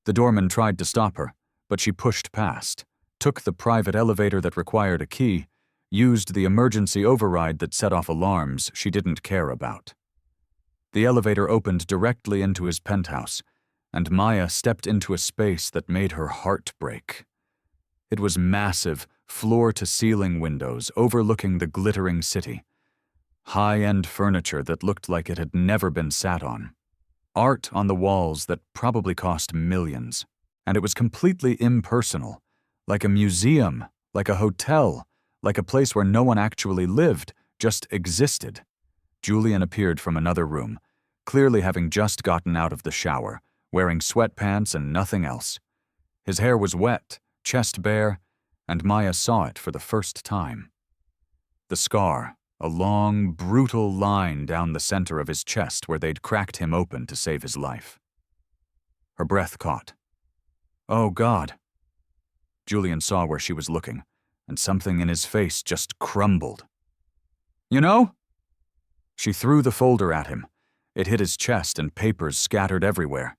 The doorman tried to stop her, but she pushed past, took the private elevator that required a key, used the emergency override that set off alarms she didn't care about. The elevator opened directly into his penthouse, and Maya stepped into a space that made her heart break. It was massive, floor-to-ceiling windows overlooking the glittering city. High-end furniture that looked like it had never been sat on. Art on the walls that probably cost millions. And it was completely impersonal, like a museum, like a hotel, like a place where no one actually lived, just existed. Julian appeared from another room, clearly having just gotten out of the shower, wearing sweatpants and nothing else. His hair was wet, chest bare, and Maya saw it for the first time. The scar, a long, brutal line down the center of his chest where they'd cracked him open to save his life. Her breath caught. Oh, God. Julian saw where she was looking, and something in his face just crumbled. You know? She threw the folder at him. It hit his chest and papers scattered everywhere.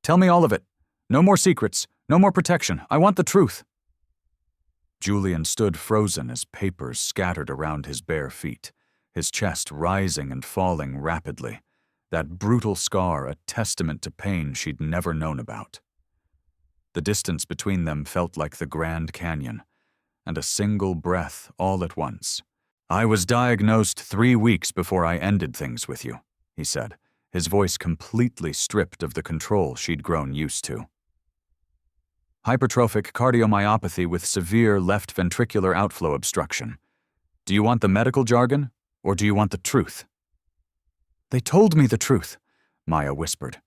Tell me all of it. No more secrets. No more protection. I want the truth. Julian stood frozen as papers scattered around his bare feet. his chest rising and falling rapidly, that brutal scar a testament to pain she'd never known about. The distance between them felt like the Grand Canyon, and a single breath all at once. "I was diagnosed 3 weeks before I ended things with you," he said, his voice completely stripped of the control she'd grown used to. "Hypertrophic cardiomyopathy with severe left ventricular outflow obstruction. Do you want the medical jargon, or do you want the truth?" "They told me the truth," Maya whispered.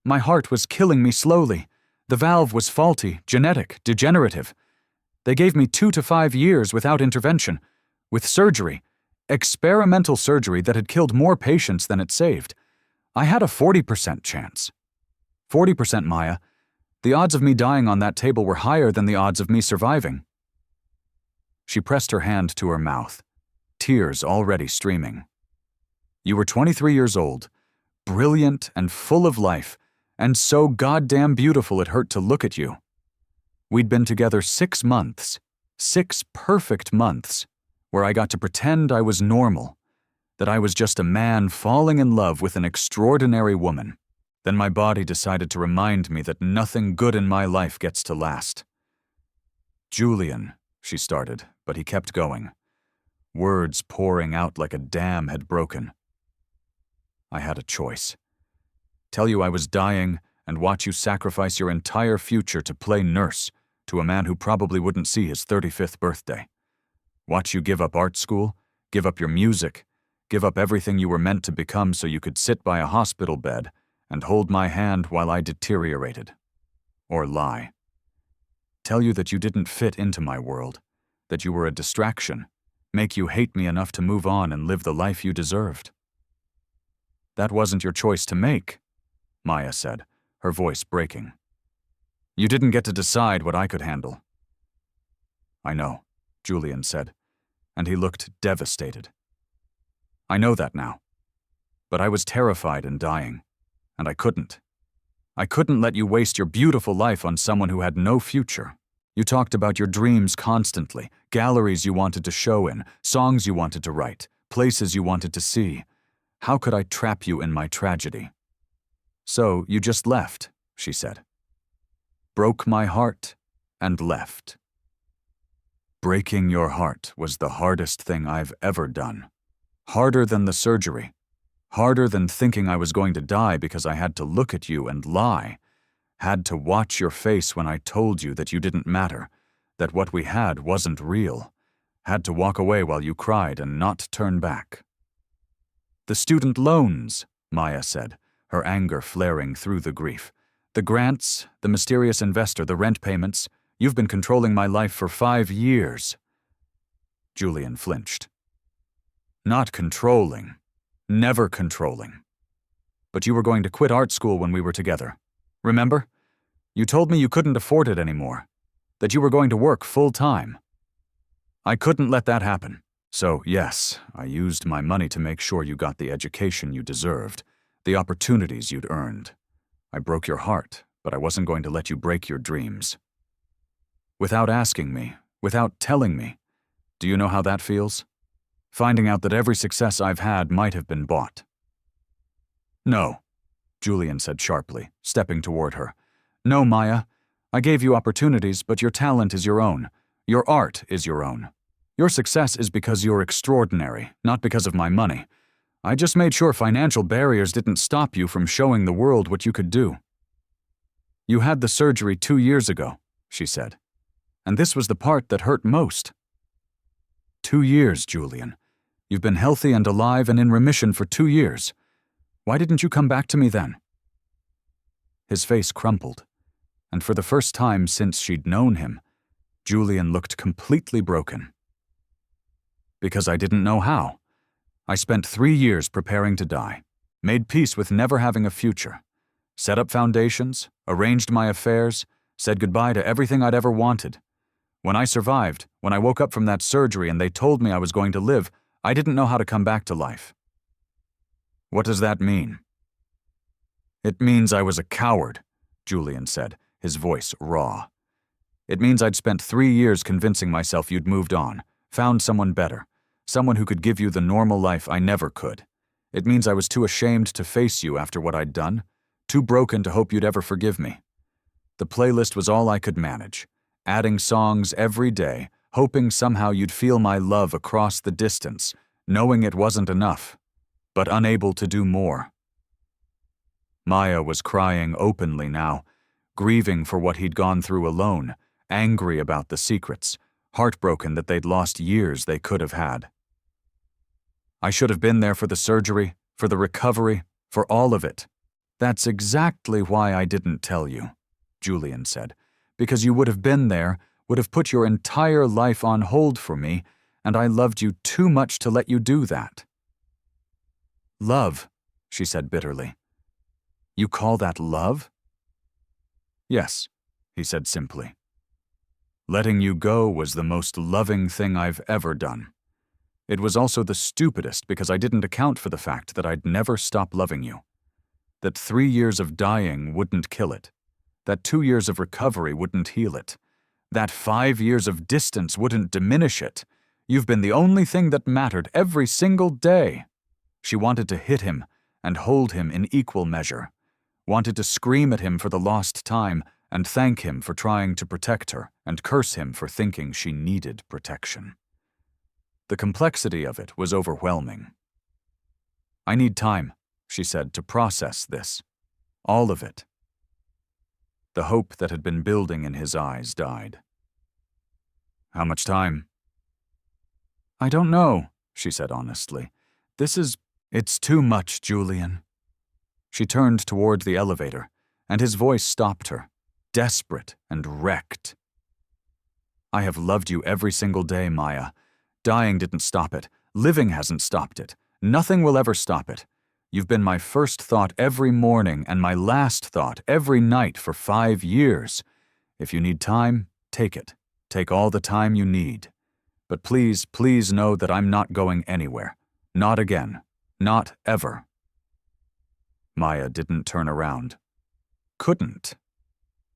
"My heart was killing me slowly. The valve was faulty, genetic, degenerative. They gave me 2 to 5 years without intervention, with surgery, experimental surgery that had killed more patients than it saved. I had a 40% chance. 40%, Maya. The odds of me dying on that table were higher than the odds of me surviving." She pressed her hand to her mouth, tears already streaming. "You were 23 years old, brilliant and full of life, and so goddamn beautiful it hurt to look at you. We'd been together 6 months, 6 perfect months, where I got to pretend I was normal, that I was just a man falling in love with an extraordinary woman. Then my body decided to remind me that nothing good in my life gets to last." "Julian," she started, but he kept going, words pouring out like a dam had broken. "I had a choice. Tell you I was dying and watch you sacrifice your entire future to play nurse to a man who probably wouldn't see his 35th birthday. Watch you give up art school, give up your music, give up everything you were meant to become so you could sit by a hospital bed and hold my hand while I deteriorated. Or lie. Tell you that you didn't fit into my world, that you were a distraction, make you hate me enough to move on and live the life you deserved." "That wasn't your choice to make," Maya said, her voice breaking. "You didn't get to decide what I could handle." "I know," Julian said, and he looked devastated. "I know that now. But I was terrified and dying, and I couldn't. I couldn't let you waste your beautiful life on someone who had no future. You talked about your dreams constantly, galleries you wanted to show in, songs you wanted to write, places you wanted to see. How could I trap you in my tragedy? So you just left," she said. "Broke my heart and left." Breaking your heart was the hardest thing I've ever done. Harder than the surgery. Harder than thinking I was going to die because I had to look at you and lie. Had to watch your face when I told you that you didn't matter, that what we had wasn't real. Had to walk away while you cried and not turn back. "The student loans," Maya said, her anger flaring through the grief. "The grants, the mysterious investor, the rent payments. You've been controlling my life for 5 years. Julian flinched. "Not controlling. Never controlling. But you were going to quit art school when we were together. Remember? You told me you couldn't afford it anymore. That you were going to work full-time. I couldn't let that happen. So, yes, I used my money to make sure you got the education you deserved, the opportunities you'd earned. I broke your heart, but I wasn't going to let you break your dreams. Without asking me, without telling me, do you know how that feels? Finding out that every success I've had might have been bought." "No," Julian said sharply, stepping toward her. "No, Maya. I gave you opportunities, but your talent is your own. Your art is your own. Your success is because you're extraordinary, not because of my money. I just made sure financial barriers didn't stop you from showing the world what you could do." "You had the surgery 2 years ago," she said. "And this was the part that hurt most." 2 years, Julian. You've been healthy and alive and in remission for 2 years. Why didn't you come back to me then?" His face crumpled, and for the first time since she'd known him, Julian looked completely broken. "Because I didn't know how. I spent 3 years preparing to die, made peace with never having a future, set up foundations, arranged my affairs, said goodbye to everything I'd ever wanted. When I survived, when I woke up from that surgery and they told me I was going to live, I didn't know how to come back to life." "What does that mean?" "It means I was a coward," Julian said, his voice raw. "It means I'd spent 3 years convincing myself you'd moved on, found someone better, Someone who could give you the normal life I never could. It means I was too ashamed to face you after what I'd done, too broken to hope you'd ever forgive me. The playlist was all I could manage, adding songs every day, hoping somehow you'd feel my love across the distance, knowing it wasn't enough, but unable to do more. Maya was crying openly now, grieving for what he'd gone through alone, angry about the secrets, heartbroken that they'd lost years they could have had. I should have been there for the surgery, for the recovery, for all of it. That's exactly why I didn't tell you, Julian said, because you would have been there, would have put your entire life on hold for me, and I loved you too much to let you do that. Love, she said bitterly. You call that love? Yes, he said simply. Letting you go was the most loving thing I've ever done. It was also the stupidest because I didn't account for the fact that I'd never stop loving you. That 3 years of dying wouldn't kill it. That 2 years of recovery wouldn't heal it. That 5 years of distance wouldn't diminish it. You've been the only thing that mattered every single day. She wanted to hit him and hold him in equal measure. Wanted to scream at him for the lost time and thank him for trying to protect her and curse him for thinking she needed protection. The complexity of it was overwhelming. I need time, she said, to process this. All of it. The hope that had been building in his eyes died. How much time? I don't know, she said honestly. It's too much, Julian. She turned toward the elevator, and his voice stopped her, desperate and wrecked. I have loved you every single day, Maya. Dying didn't stop it. Living hasn't stopped it. Nothing will ever stop it. You've been my first thought every morning and my last thought every night for 5 years. If you need time, take it. Take all the time you need. But please, please know that I'm not going anywhere. Not again. Not ever. Maya didn't turn around. Couldn't.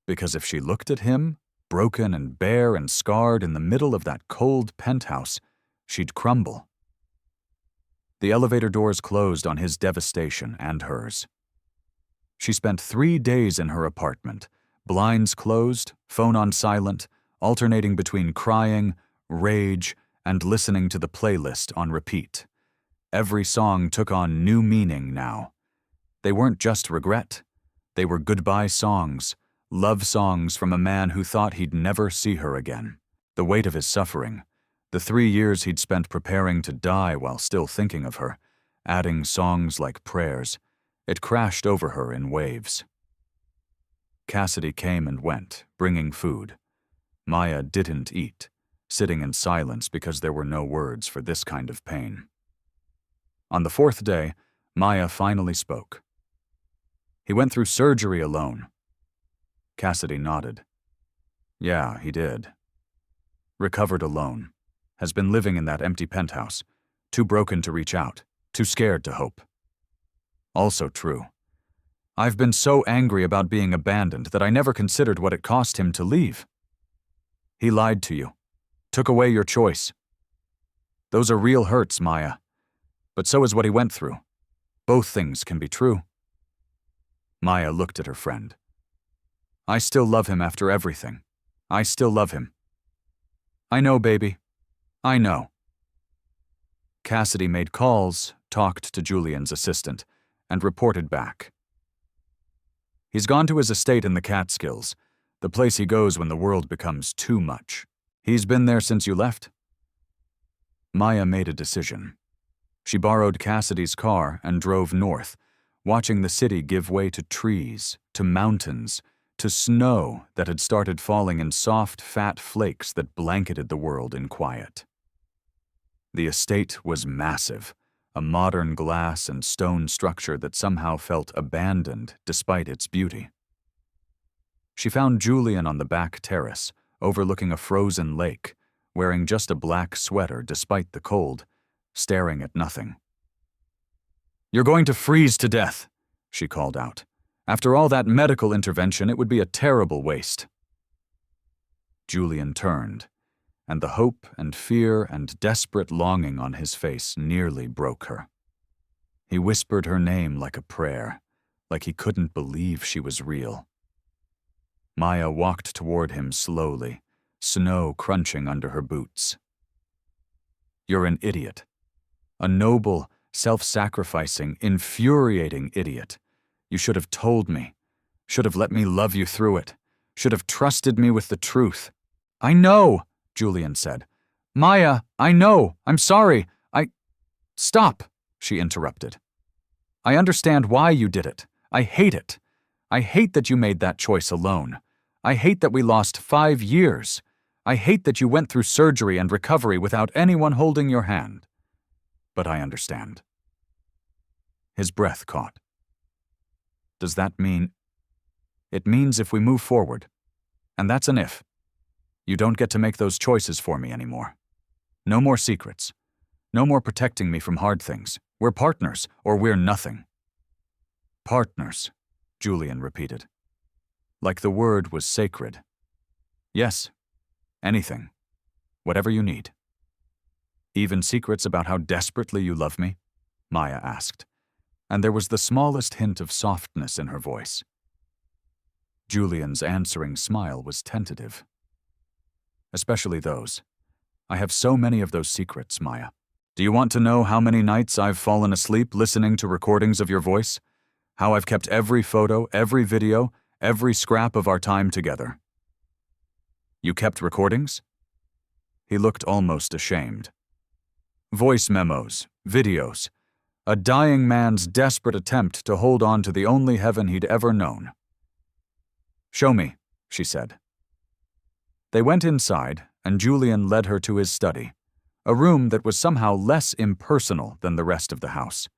Because if she looked at him, broken and bare and scarred in the middle of that cold penthouse, she'd crumble. The elevator doors closed on his devastation and hers. She spent 3 days in her apartment, blinds closed, phone on silent, alternating between crying, rage, and listening to the playlist on repeat. Every song took on new meaning now. They weren't just regret. They were goodbye songs, love songs from a man who thought he'd never see her again. The weight of his suffering, the 3 years he'd spent preparing to die while still thinking of her, adding songs like prayers, it crashed over her in waves. Cassidy came and went, bringing food. Maya didn't eat, sitting in silence because there were no words for this kind of pain. On the 4th day, Maya finally spoke. He went through surgery alone. Cassidy nodded. Yeah, he did. Recovered alone. Has been living in that empty penthouse, too broken to reach out, too scared to hope. Also true. I've been so angry about being abandoned that I never considered what it cost him to leave. He lied to you, took away your choice. Those are real hurts, Maya. But so is what he went through. Both things can be true. Maya looked at her friend. I still love him after everything. I still love him. I know, baby. I know. Cassidy made calls, talked to Julian's assistant, and reported back. He's gone to his estate in the Catskills, the place he goes when the world becomes too much. He's been there since you left? Maya made a decision. She borrowed Cassidy's car and drove north, watching the city give way to trees, to mountains, to snow that had started falling in soft, fat flakes that blanketed the world in quiet. The estate was massive, a modern glass and stone structure that somehow felt abandoned despite its beauty. She found Julian on the back terrace, overlooking a frozen lake, wearing just a black sweater despite the cold, staring at nothing. You're going to freeze to death, she called out. After all that medical intervention, it would be a terrible waste. Julian turned, and the hope and fear and desperate longing on his face nearly broke her. He whispered her name like a prayer, like he couldn't believe she was real. Maya walked toward him slowly, snow crunching under her boots. "You're an idiot. A noble, self-sacrificing, infuriating idiot. You should have told me. Should have let me love you through it. Should have trusted me with the truth." "I know," Julian said. "Maya, I know. I'm sorry. Stop," she interrupted. "I understand why you did it. I hate it. I hate that you made that choice alone. I hate that we lost 5 years. I hate that you went through surgery and recovery without anyone holding your hand. But I understand." His breath caught. "Does that mean—" "It means if we move forward. And that's an if. You don't get to make those choices for me anymore. No more secrets. No more protecting me from hard things. We're partners, or we're nothing." "Partners," Julian repeated. Like the word was sacred. "Yes, anything. Whatever you need." "Even secrets about how desperately you love me?" Maya asked, and there was the smallest hint of softness in her voice. Julian's answering smile was tentative. "Especially those. I have so many of those secrets, Maya. Do you want to know how many nights I've fallen asleep listening to recordings of your voice? How I've kept every photo, every video, every scrap of our time together?" "You kept recordings?" He looked almost ashamed. "Voice memos, videos, a dying man's desperate attempt to hold on to the only heaven he'd ever known." "Show me," she said. They went inside, and Julian led her to his study, a room that was somehow less impersonal than the rest of the house.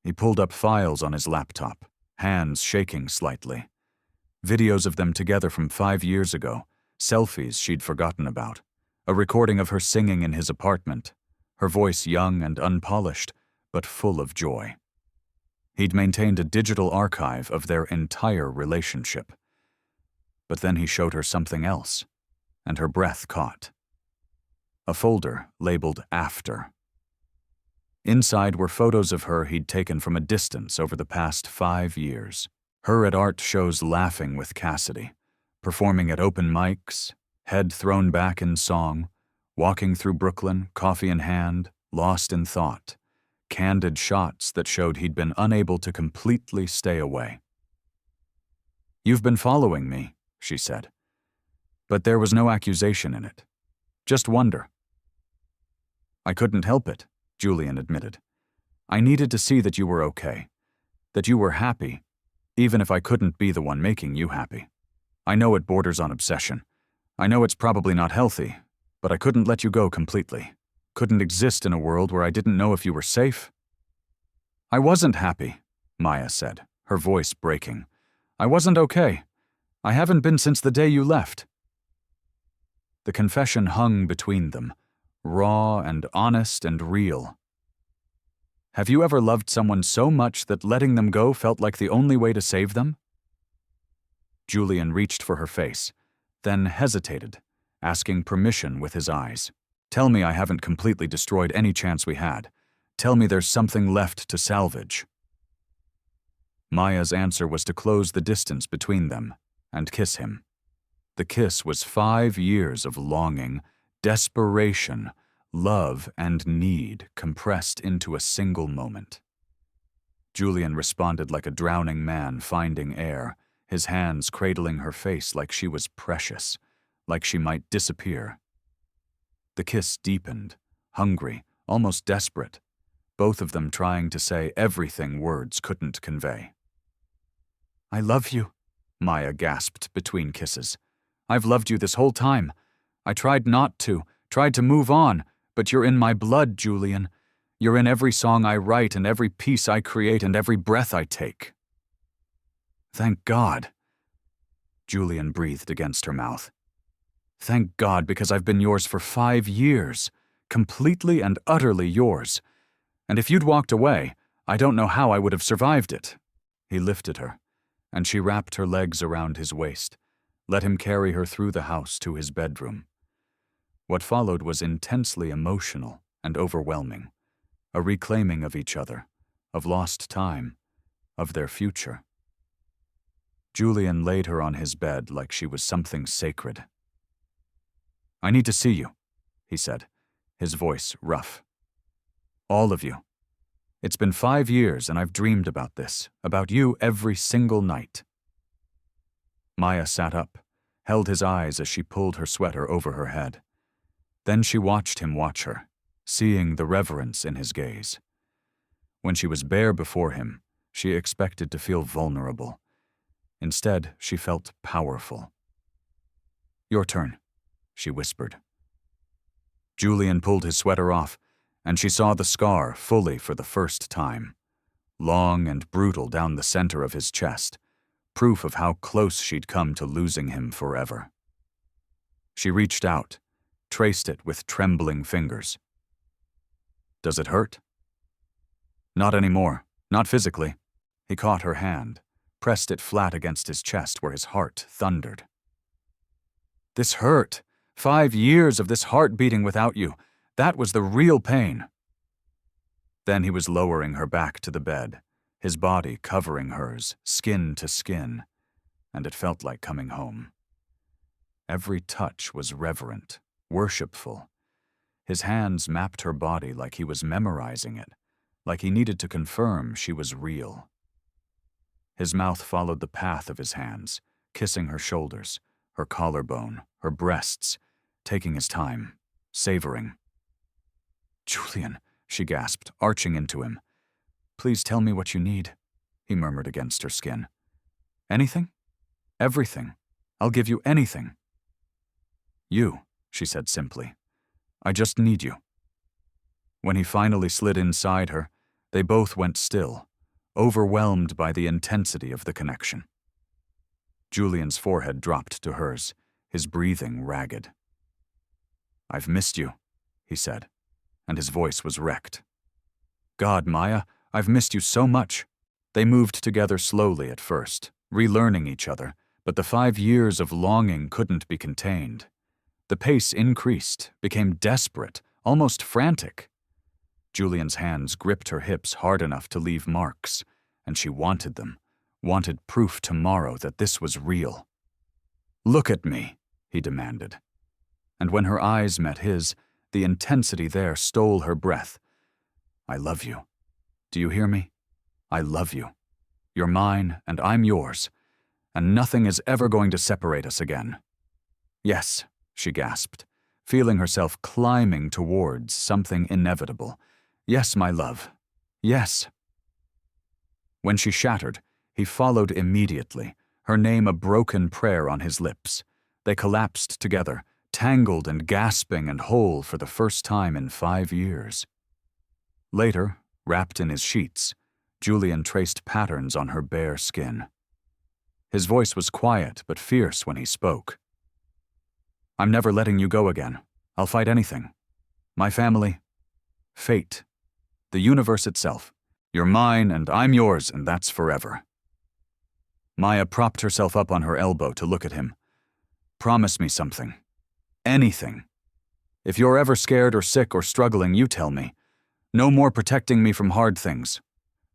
He pulled up files on his laptop, hands shaking slightly. Videos of them together from 5 years ago, selfies she'd forgotten about, a recording of her singing in his apartment, her voice young and unpolished, but full of joy. He'd maintained a digital archive of their entire relationship. But then he showed her something else, and her breath caught. A folder labeled After. Inside were photos of her he'd taken from a distance over the past 5 years. Her at art shows laughing with Cassidy, performing at open mics, head thrown back in song, walking through Brooklyn, coffee in hand, lost in thought, candid shots that showed he'd been unable to completely stay away. "You've been following me," she said. But there was no accusation in it. Just wonder. "I couldn't help it," Julian admitted. "I needed to see that you were okay, that you were happy, even if I couldn't be the one making you happy. I know it borders on obsession. I know it's probably not healthy, but I couldn't let you go completely. Couldn't exist in a world where I didn't know if you were safe." "I wasn't happy," Maya said, her voice breaking. "I wasn't okay. I haven't been since the day you left." The confession hung between them, raw and honest and real. "Have you ever loved someone so much that letting them go felt like the only way to save them?" Julian reached for her face, then hesitated, asking permission with his eyes. "Tell me I haven't completely destroyed any chance we had. Tell me there's something left to salvage." Maya's answer was to close the distance between them and kiss him. The kiss was 5 years of longing, desperation, love, and need compressed into a single moment. Julian responded like a drowning man finding air, his hands cradling her face like she was precious, like she might disappear. The kiss deepened, hungry, almost desperate, both of them trying to say everything words couldn't convey. "I love you," Maya gasped between kisses. "I've loved you this whole time. I tried not to, tried to move on, but you're in my blood, Julian. You're in every song I write and every piece I create and every breath I take." "Thank God," Julian breathed against her mouth. "Thank God, because I've been yours for 5 years, completely and utterly yours. And if you'd walked away, I don't know how I would have survived it." He lifted her, and she wrapped her legs around his waist, let him carry her through the house to his bedroom. What followed was intensely emotional and overwhelming, a reclaiming of each other, of lost time, of their future. Julian laid her on his bed like she was something sacred. "I need to see you," he said, his voice rough. "All of you. It's been 5 years and I've dreamed about this, about you every single night." Maya sat up, held his eyes as she pulled her sweater over her head. Then she watched him watch her, seeing the reverence in his gaze. When she was bare before him, she expected to feel vulnerable. Instead, she felt powerful. "Your turn," she whispered. Julian pulled his sweater off, and she saw the scar fully for the first time, long and brutal down the center of his chest, proof of how close she'd come to losing him forever. She reached out, traced it with trembling fingers. "Does it hurt?" "Not anymore, not physically." He caught her hand, pressed it flat against his chest where his heart thundered. "This hurt. 5 years of this heart beating without you. That was the real pain." Then he was lowering her back to the bed, his body covering hers, skin to skin, and it felt like coming home. Every touch was reverent, worshipful. His hands mapped her body like he was memorizing it, like he needed to confirm she was real. His mouth followed the path of his hands, kissing her shoulders, her collarbone, her breasts, taking his time, savoring. "Julian," she gasped, arching into him. "Please tell me what you need," he murmured against her skin. "Anything? Everything. I'll give you anything." "You," she said simply. "I just need you." When he finally slid inside her, they both went still, overwhelmed by the intensity of the connection. Julian's forehead dropped to hers, his breathing ragged. "I've missed you," he said, and his voice was wrecked. "God, Maya, I've missed you so much." They moved together slowly at first, relearning each other, but the 5 years of longing couldn't be contained. The pace increased, became desperate, almost frantic. Julian's hands gripped her hips hard enough to leave marks, and she wanted them, wanted proof tomorrow that this was real. "Look at me," he demanded. And when her eyes met his, the intensity there stole her breath. "I love you. Do you hear me? I love you. You're mine, and I'm yours, and nothing is ever going to separate us again." "Yes," she gasped, feeling herself climbing towards something inevitable. "Yes, my love. Yes." When she shattered, he followed immediately, her name a broken prayer on his lips. They collapsed together, tangled and gasping and whole for the first time in 5 years. Later, wrapped in his sheets, Julian traced patterns on her bare skin. His voice was quiet but fierce when he spoke. "I'm never letting you go again. I'll fight anything. My family, fate, the universe itself. You're mine and I'm yours, and that's forever." Maya propped herself up on her elbow to look at him. "Promise me something. Anything. If you're ever scared or sick or struggling, you tell me. No more protecting me from hard things.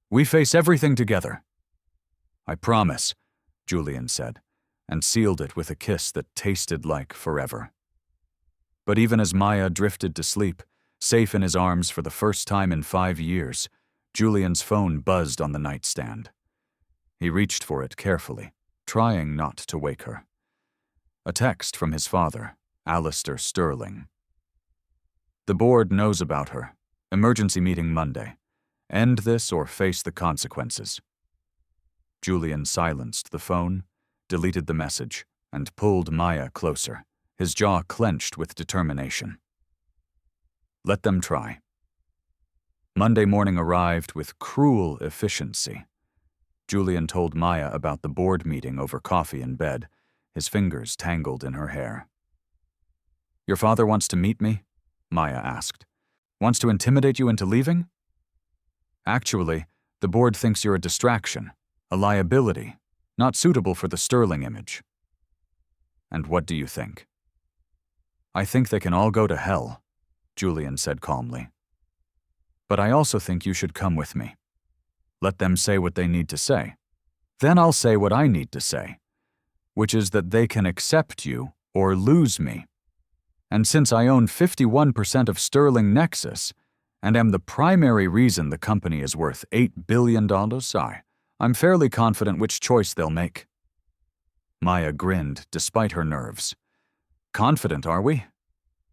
We face everything together." "I promise," Julian said, and sealed it with a kiss that tasted like forever. But even as Maya drifted to sleep, safe in his arms for the first time in 5 years, Julian's phone buzzed on the nightstand. He reached for it carefully, trying not to wake her. A text from his father, Alistair Sterling. "The board knows about her. Emergency meeting Monday. End this or face the consequences." Julian silenced the phone, deleted the message, and pulled Maya closer, his jaw clenched with determination. Let them try. Monday morning arrived with cruel efficiency. Julian told Maya about the board meeting over coffee in bed, his fingers tangled in her hair. "Your father wants to meet me?" Maya asked. "Wants to intimidate you into leaving?" "Actually, the board thinks you're a distraction, a liability, not suitable for the Sterling image." "And what do you think?" I think they can all go to hell, Julian said calmly. But I also think you should come with me. Let them say what they need to say. Then I'll say what I need to say, which is that they can accept you or lose me. And since I own 51% of Sterling Nexus and am the primary reason the company is worth $8 billion, I'm fairly confident which choice they'll make. Maya grinned despite her nerves. Confident, are we?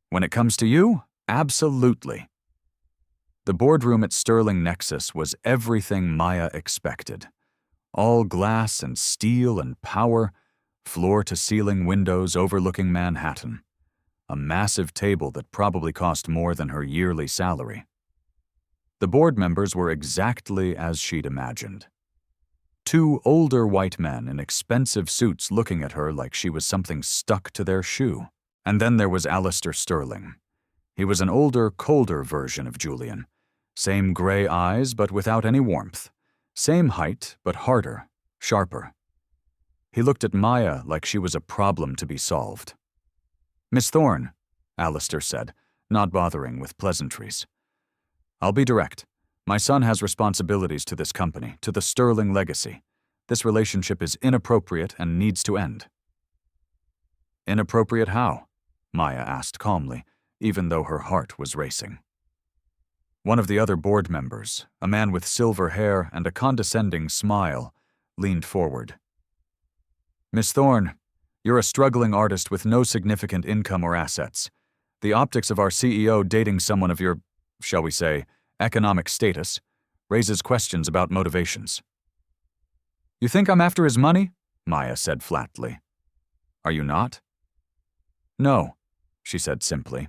When it comes to you, absolutely. The boardroom at Sterling Nexus was everything Maya expected. All glass and steel and power, floor-to-ceiling windows overlooking Manhattan. A massive table that probably cost more than her yearly salary. The board members were exactly as she'd imagined. Two older white men in expensive suits looking at her like she was something stuck to their shoe. And then there was Alistair Sterling. He was an older, colder version of Julian. Same gray eyes, but without any warmth. Same height, but harder, sharper. He looked at Maya like she was a problem to be solved. Miss Thorne, Alistair said, not bothering with pleasantries. I'll be direct. My son has responsibilities to this company, to the Sterling legacy. This relationship is inappropriate and needs to end. Inappropriate how? Maya asked calmly, even though her heart was racing. One of the other board members, a man with silver hair and a condescending smile, leaned forward. Miss Thorne, you're a struggling artist with no significant income or assets. The optics of our CEO dating someone of your, shall we say, economic status, raises questions about motivations. You think I'm after his money? Maya said flatly. Are you not? No, she said simply.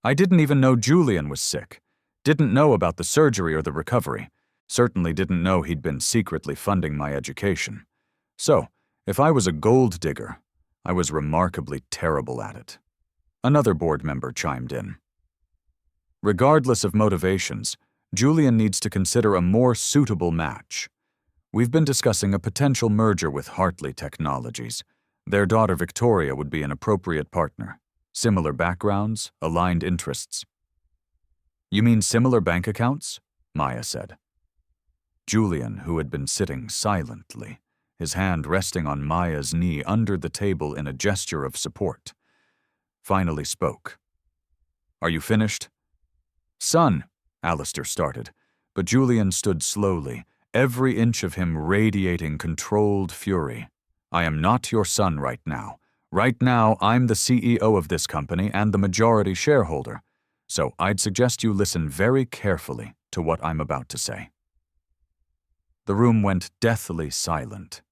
I didn't even know Julian was sick. Didn't know about the surgery or the recovery. Certainly didn't know he'd been secretly funding my education. So, if I was a gold digger, I was remarkably terrible at it. Another board member chimed in. Regardless of motivations, Julian needs to consider a more suitable match. We've been discussing a potential merger with Hartley Technologies. Their daughter Victoria would be an appropriate partner. Similar backgrounds, aligned interests. You mean similar bank accounts? Maya said. Julian, who had been sitting silently, his hand resting on Maya's knee under the table in a gesture of support, finally spoke. Are you finished? Son, Alistair started, but Julian stood slowly, every inch of him radiating controlled fury. I am not your son right now. Right now, I'm the CEO of this company and the majority shareholder, so I'd suggest you listen very carefully to what I'm about to say. The room went deathly silent.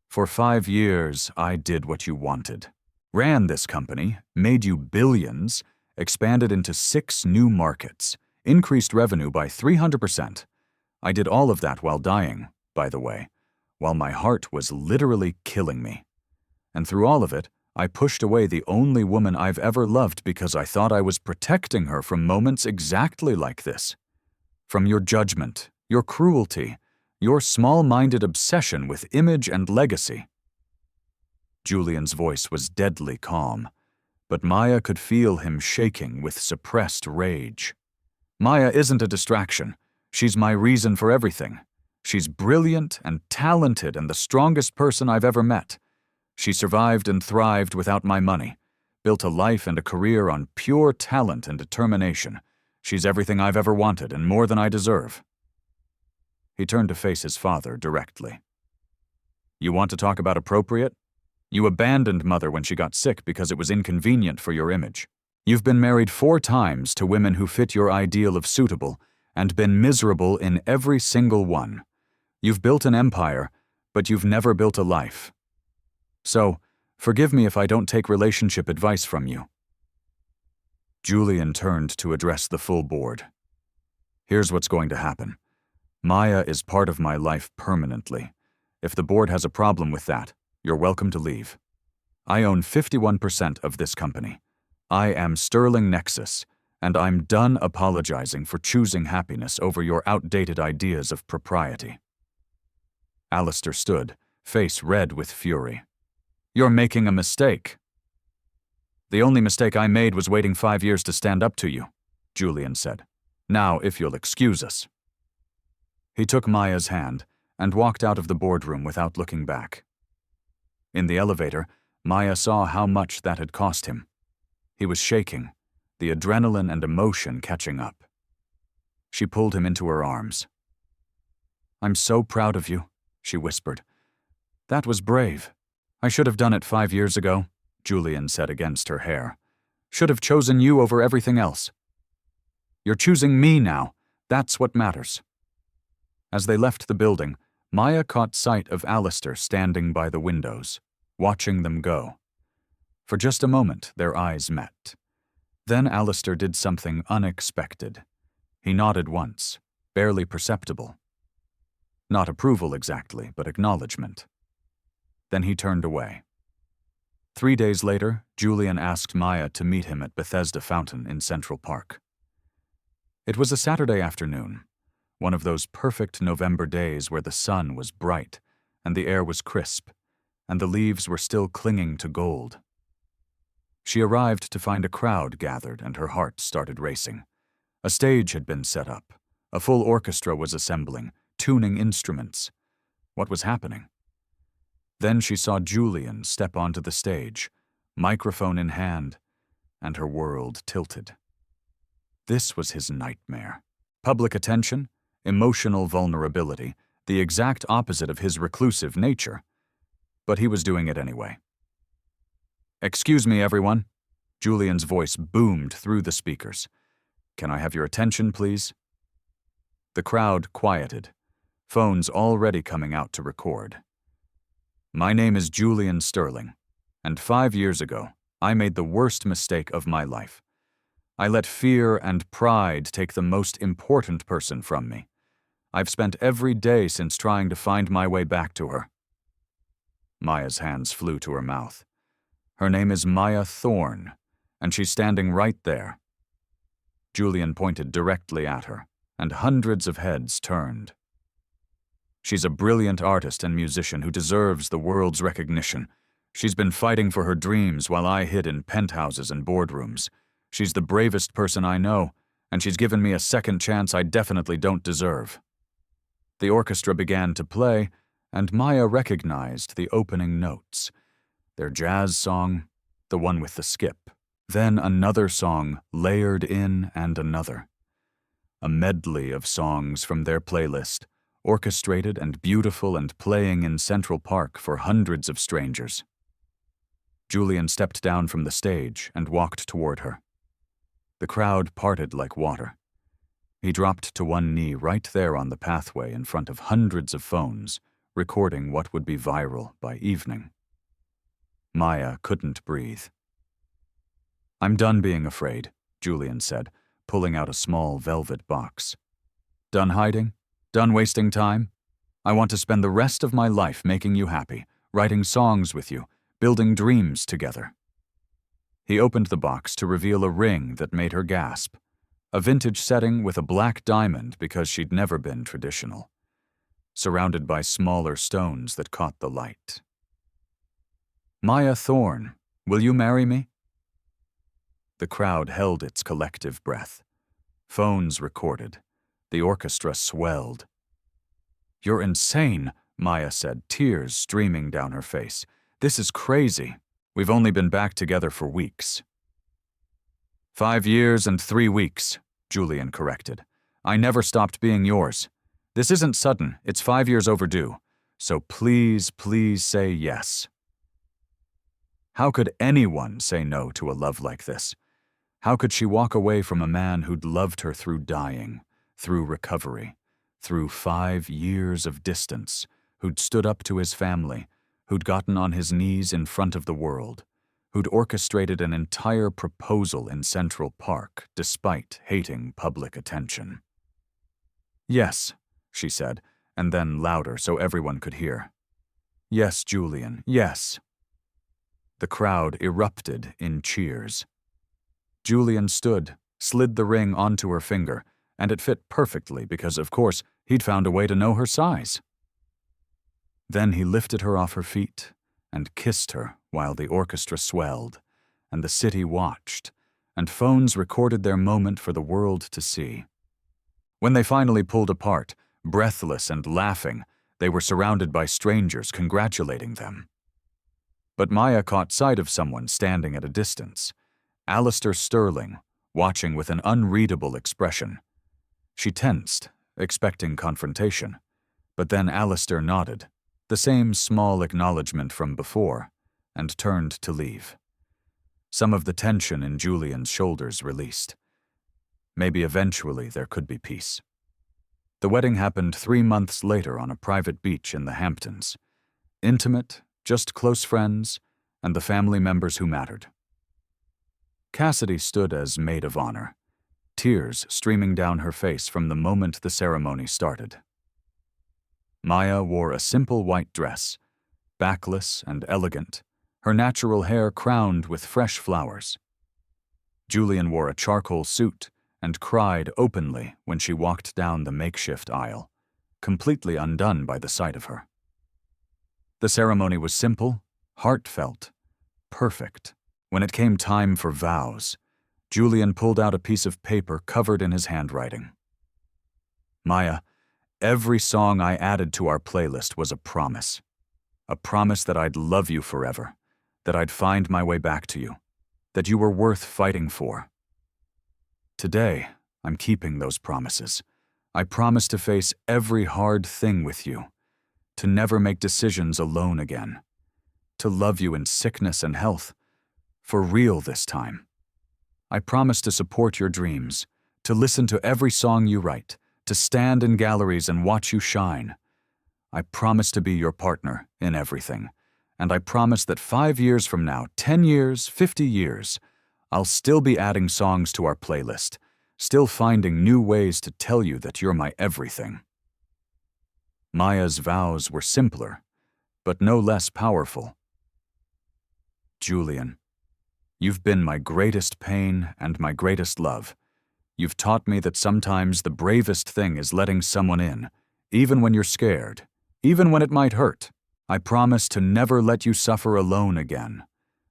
For 5 years, I did what you wanted. Ran this company, made you billions, expanded into 6 new markets, increased revenue by 300%. I did all of that while dying, by the way, while my heart was literally killing me. And through all of it, I pushed away the only woman I've ever loved because I thought I was protecting her from moments exactly like this. From your judgment, your cruelty, your small-minded obsession with image and legacy. Julian's voice was deadly calm, but Maya could feel him shaking with suppressed rage. Maya isn't a distraction. She's my reason for everything. She's brilliant and talented and the strongest person I've ever met. She survived and thrived without my money, built a life and a career on pure talent and determination. She's everything I've ever wanted and more than I deserve. He turned to face his father directly. You want to talk about appropriate? You abandoned Mother when she got sick because it was inconvenient for your image. You've been married 4 times to women who fit your ideal of suitable and been miserable in every single one. You've built an empire, but you've never built a life. So, forgive me if I don't take relationship advice from you. Julian turned to address the full board. Here's what's going to happen. Maya is part of my life permanently. If the board has a problem with that, you're welcome to leave. I own 51% of this company. I am Sterling Nexus, and I'm done apologizing for choosing happiness over your outdated ideas of propriety. Alistair stood, face red with fury. You're making a mistake. The only mistake I made was waiting 5 years to stand up to you, Julian said. Now, if you'll excuse us. He took Maya's hand and walked out of the boardroom without looking back. In the elevator, Maya saw how much that had cost him. He was shaking, the adrenaline and emotion catching up. She pulled him into her arms. "I'm so proud of you," she whispered. "That was brave. I should have done it 5 years ago," Julian said against her hair. "Should have chosen you over everything else. You're choosing me now. That's what matters." As they left the building, Maya caught sight of Alistair standing by the windows, watching them go. For just a moment, their eyes met. Then Alistair did something unexpected. He nodded once, barely perceptible. Not approval exactly, but acknowledgement. Then he turned away. 3 days later, Julian asked Maya to meet him at Bethesda Fountain in Central Park. It was a Saturday afternoon, one of those perfect November days where the sun was bright and the air was crisp, and the leaves were still clinging to gold. She arrived to find a crowd gathered and her heart started racing. A stage had been set up. A full orchestra was assembling, tuning instruments. What was happening? Then she saw Julian step onto the stage, microphone in hand, and her world tilted. This was his nightmare. Public attention, emotional vulnerability, the exact opposite of his reclusive nature. But he was doing it anyway. "Excuse me, everyone." Julian's voice boomed through the speakers. "Can I have your attention, please?" The crowd quieted, phones already coming out to record. "My name is Julian Sterling, and 5 years ago, I made the worst mistake of my life. I let fear and pride take the most important person from me. I've spent every day since trying to find my way back to her." Maya's hands flew to her mouth. "Her name is Maya Thorne, and she's standing right there." Julian pointed directly at her, and hundreds of heads turned. "She's a brilliant artist and musician who deserves the world's recognition. She's been fighting for her dreams while I hid in penthouses and boardrooms. She's the bravest person I know, and she's given me a second chance I definitely don't deserve." The orchestra began to play, and Maya recognized the opening notes. Their jazz song, the one with the skip. Then another song layered in and another. A medley of songs from their playlist, orchestrated and beautiful and playing in Central Park for hundreds of strangers. Julian stepped down from the stage and walked toward her. The crowd parted like water. He dropped to one knee right there on the pathway in front of hundreds of phones, recording what would be viral by evening. Maya couldn't breathe. "I'm done being afraid," Julian said, pulling out a small velvet box. "Done hiding? Done wasting time? I want to spend the rest of my life making you happy, writing songs with you, building dreams together." He opened the box to reveal a ring that made her gasp, a vintage setting with a black diamond because she'd never been traditional, surrounded by smaller stones that caught the light. "Maya Thorne, will you marry me?" The crowd held its collective breath. Phones recorded. The orchestra swelled. "You're insane," Maya said, tears streaming down her face. "This is crazy. We've only been back together for weeks." 5 years and 3 weeks, Julian corrected. "I never stopped being yours. This isn't sudden, it's 5 years overdue. So please, please say yes." How could anyone say no to a love like this? How could she walk away from a man who'd loved her through dying, through recovery, through 5 years of distance, who'd stood up to his family, who'd gotten on his knees in front of the world, who'd orchestrated an entire proposal in Central Park despite hating public attention? "Yes," she said, and then louder so everyone could hear. "Yes, Julian, yes." The crowd erupted in cheers. Julian stood, slid the ring onto her finger, and it fit perfectly because, of course, he'd found a way to know her size. Then he lifted her off her feet and kissed her while the orchestra swelled, and the city watched, and phones recorded their moment for the world to see. When they finally pulled apart, breathless and laughing, they were surrounded by strangers congratulating them. But Maya caught sight of someone standing at a distance, Alistair Sterling, watching with an unreadable expression. She tensed, expecting confrontation, but then Alistair nodded, the same small acknowledgement from before, and turned to leave. Some of the tension in Julian's shoulders released. Maybe eventually there could be peace. The wedding happened 3 months later on a private beach in the Hamptons. Intimate, just close friends, and the family members who mattered. Cassidy stood as maid of honor, tears streaming down her face from the moment the ceremony started. Maya wore a simple white dress, backless and elegant, her natural hair crowned with fresh flowers. Julian wore a charcoal suit and cried openly when she walked down the makeshift aisle, completely undone by the sight of her. The ceremony was simple, heartfelt, perfect. When it came time for vows, Julian pulled out a piece of paper covered in his handwriting. Maya, every song I added to our playlist was a promise that I'd love you forever, that I'd find my way back to you, that you were worth fighting for. Today, I'm keeping those promises. I promise to face every hard thing with you, to never make decisions alone again, to love you in sickness and health, for real this time. I promise to support your dreams, to listen to every song you write, to stand in galleries and watch you shine. I promise to be your partner in everything, and I promise that 5 years from now, 10 years, 50 years, I'll still be adding songs to our playlist, still finding new ways to tell you that you're my everything. Maya's vows were simpler, but no less powerful. Julian, you've been my greatest pain and my greatest love. You've taught me that sometimes the bravest thing is letting someone in, even when you're scared, even when it might hurt. I promise to never let you suffer alone again,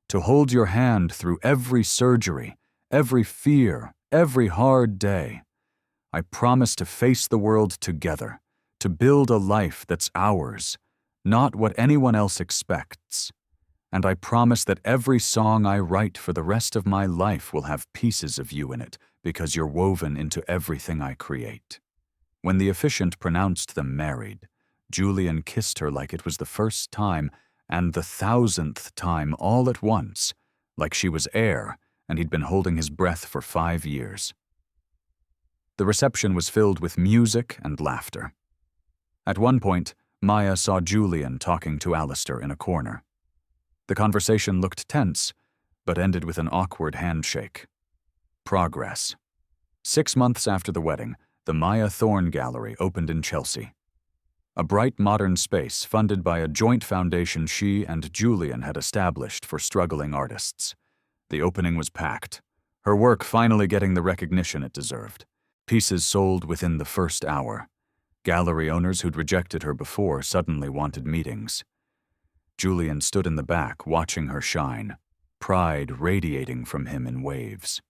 to hold your hand through every surgery, every fear, every hard day. I promise to face the world together, to build a life that's ours, not what anyone else expects. And I promise that every song I write for the rest of my life will have pieces of you in it, because you're woven into everything I create. When the officiant pronounced them married, Julian kissed her like it was the first time and the 1,000th time all at once, like she was air and he'd been holding his breath for 5 years. The reception was filled with music and laughter. At one point, Maya saw Julian talking to Alistair in a corner. The conversation looked tense, but ended with an awkward handshake. Progress. 6 months after the wedding, the Maya Thorne Gallery opened in Chelsea. A bright modern space funded by a joint foundation she and Julian had established for struggling artists. The opening was packed, her work finally getting the recognition it deserved. Pieces sold within the first hour. Gallery owners who'd rejected her before suddenly wanted meetings. Julian stood in the back watching her shine, pride radiating from him in waves.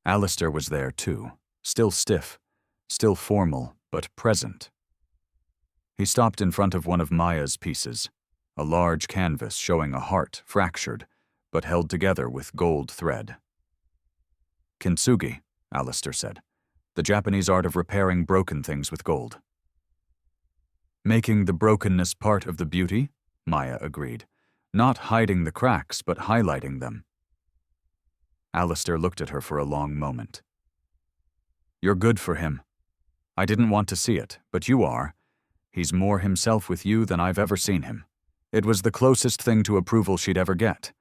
Alistair was there too, still stiff, still formal, but present. He stopped in front of one of Maya's pieces, a large canvas showing a heart fractured, but held together with gold thread. Kintsugi, Alistair said, the Japanese art of repairing broken things with gold. Making the brokenness part of the beauty? Maya agreed, not hiding the cracks but highlighting them. Alistair looked at her for a long moment. You're good for him. I didn't want to see it, but you are. He's more himself with you than I've ever seen him. It was the closest thing to approval she'd ever get,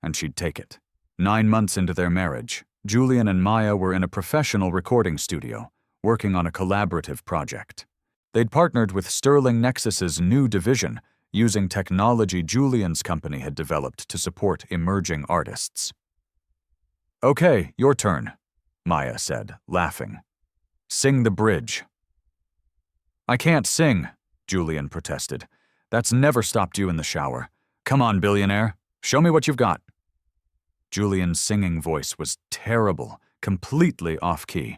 and she'd take it. 9 months into their marriage, Julian and Maya were in a professional recording studio, working on a collaborative project. They'd partnered with Sterling Nexus's new division, using technology Julian's company had developed to support emerging artists. Okay, your turn, Maya said, laughing. Sing the bridge. I can't sing, Julian protested. That's never stopped you in the shower. Come on, Billionaire. Show me what you've got. Julian's singing voice was terrible, completely off-key.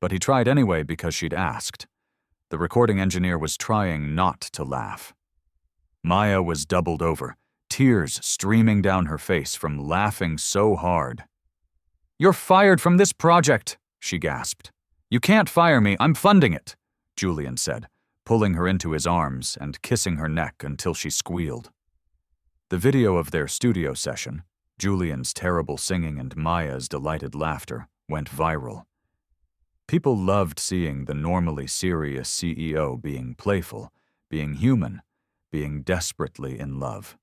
But he tried anyway because she'd asked. The recording engineer was trying not to laugh. Maya was doubled over, tears streaming down her face from laughing so hard. "You're fired from this project," she gasped. "You can't fire me, I'm funding it," Julian said, pulling her into his arms and kissing her neck until she squealed. The video of their studio session, Julian's terrible singing and Maya's delighted laughter, went viral. People loved seeing the normally serious CEO being playful, being human, being desperately in love.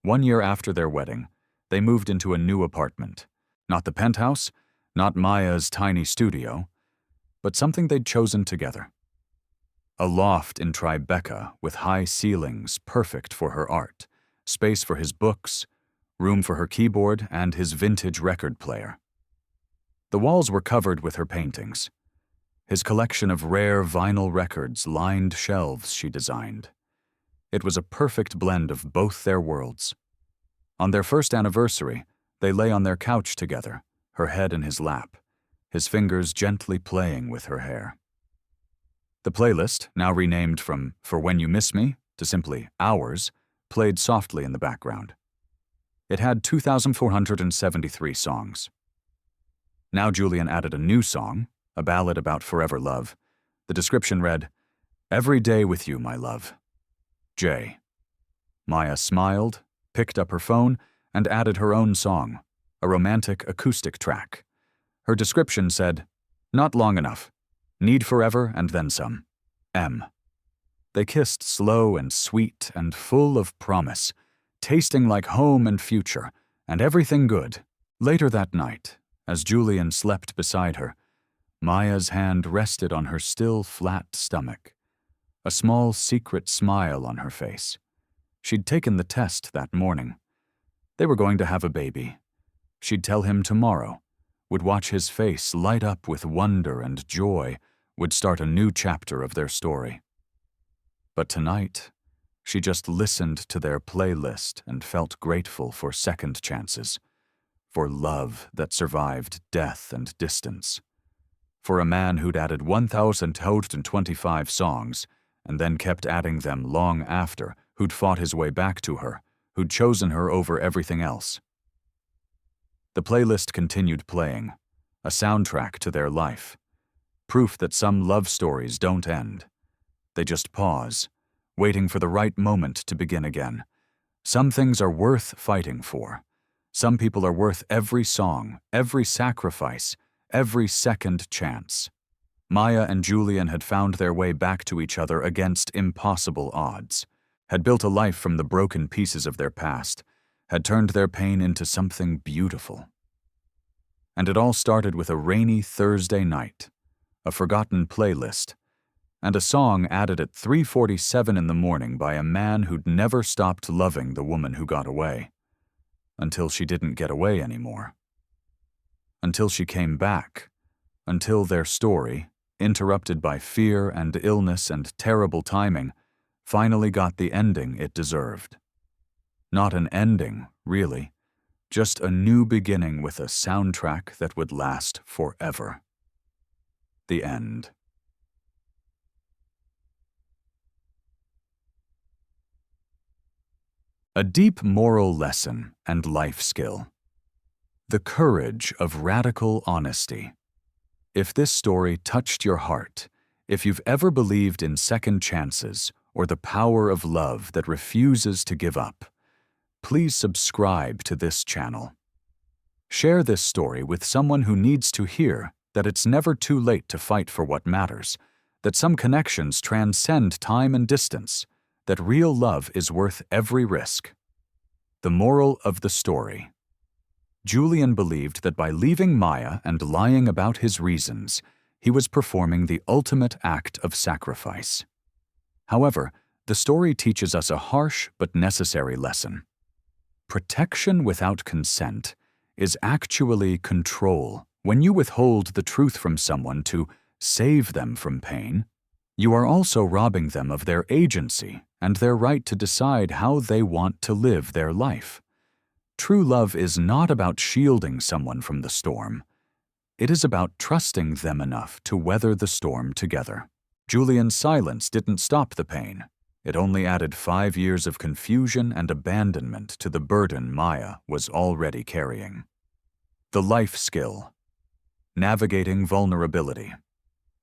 1 year after their wedding, they moved into a new apartment. Not the penthouse, not Maya's tiny studio, but something they'd chosen together. A loft in Tribeca with high ceilings perfect for her art, space for his books, room for her keyboard and his vintage record player. The walls were covered with her paintings. His collection of rare vinyl records lined shelves she designed. It was a perfect blend of both their worlds. On their first anniversary, they lay on their couch together, her head in his lap, his fingers gently playing with her hair. The playlist, now renamed from For When You Miss Me to simply Hours, played softly in the background. It had 2,473 songs. Now Julian added a new song, a ballad about forever love. The description read, "Every day with you, my love. Jay." Maya smiled, picked up her phone, and added her own song, a romantic acoustic track. Her description said, "Not long enough. Need forever and then some. M." They kissed slow and sweet and full of promise, tasting like home and future, and everything good. Later that night, as Julian slept beside her, Maya's hand rested on her still flat stomach, a small secret smile on her face. She'd taken the test that morning. They were going to have a baby. She'd tell him tomorrow, would watch his face light up with wonder and joy, would start a new chapter of their story. But tonight, she just listened to their playlist and felt grateful for second chances, for love that survived death and distance, for a man who'd added 1,025 songs and then kept adding them long after, who'd fought his way back to her, who'd chosen her over everything else. The playlist continued playing, a soundtrack to their life, proof that some love stories don't end. They just pause, waiting for the right moment to begin again. Some things are worth fighting for. Some people are worth every song, every sacrifice, every second chance. Maya and Julian had found their way back to each other against impossible odds, had built a life from the broken pieces of their past, had turned their pain into something beautiful. And it all started with a rainy Thursday night, a forgotten playlist, and a song added at 3:47 in the morning by a man who'd never stopped loving the woman who got away. Until she didn't get away anymore. Until she came back. Until their story, interrupted by fear and illness and terrible timing, finally got the ending it deserved. Not an ending, really, just a new beginning with a soundtrack that would last forever. The end. A deep moral lesson and life skill. The courage of radical honesty. If this story touched your heart, if you've ever believed in second chances or the power of love that refuses to give up, please subscribe to this channel. Share this story with someone who needs to hear that it's never too late to fight for what matters, that some connections transcend time and distance, that real love is worth every risk. The moral of the story. Julian believed that by leaving Maya and lying about his reasons, he was performing the ultimate act of sacrifice. However, the story teaches us a harsh but necessary lesson. Protection without consent is actually control. When you withhold the truth from someone to save them from pain, you are also robbing them of their agency and their right to decide how they want to live their life. True love is not about shielding someone from the storm. It is about trusting them enough to weather the storm together. Julian's silence didn't stop the pain. It only added 5 years of confusion and abandonment to the burden Maya was already carrying. The life skill. Navigating vulnerability.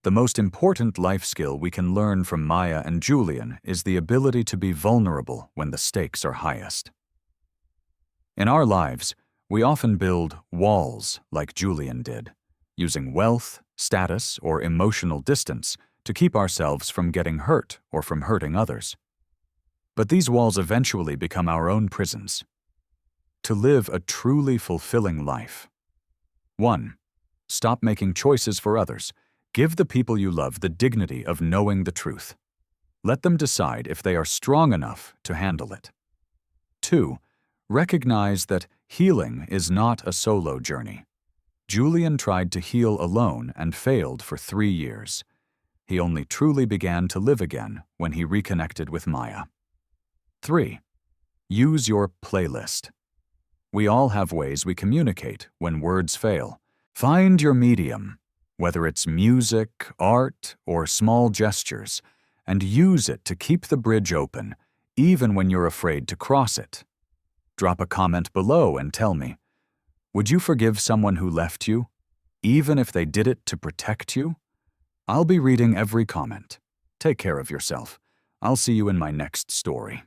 The most important life skill we can learn from Maya and Julian is the ability to be vulnerable when the stakes are highest. In our lives, we often build walls like Julian did, using wealth, status, or emotional distance to keep ourselves from getting hurt or from hurting others. But these walls eventually become our own prisons. To live a truly fulfilling life. 1. Stop making choices for others. Give the people you love the dignity of knowing the truth. Let them decide if they are strong enough to handle it. 2. Recognize that healing is not a solo journey. Julian tried to heal alone and failed for 3 years. He only truly began to live again when he reconnected with Maya. 3. Use your playlist. We all have ways we communicate when words fail. Find your medium, whether it's music, art, or small gestures, and use it to keep the bridge open, even when you're afraid to cross it. Drop a comment below and tell me, would you forgive someone who left you, even if they did it to protect you? I'll be reading every comment. Take care of yourself. I'll see you in my next story.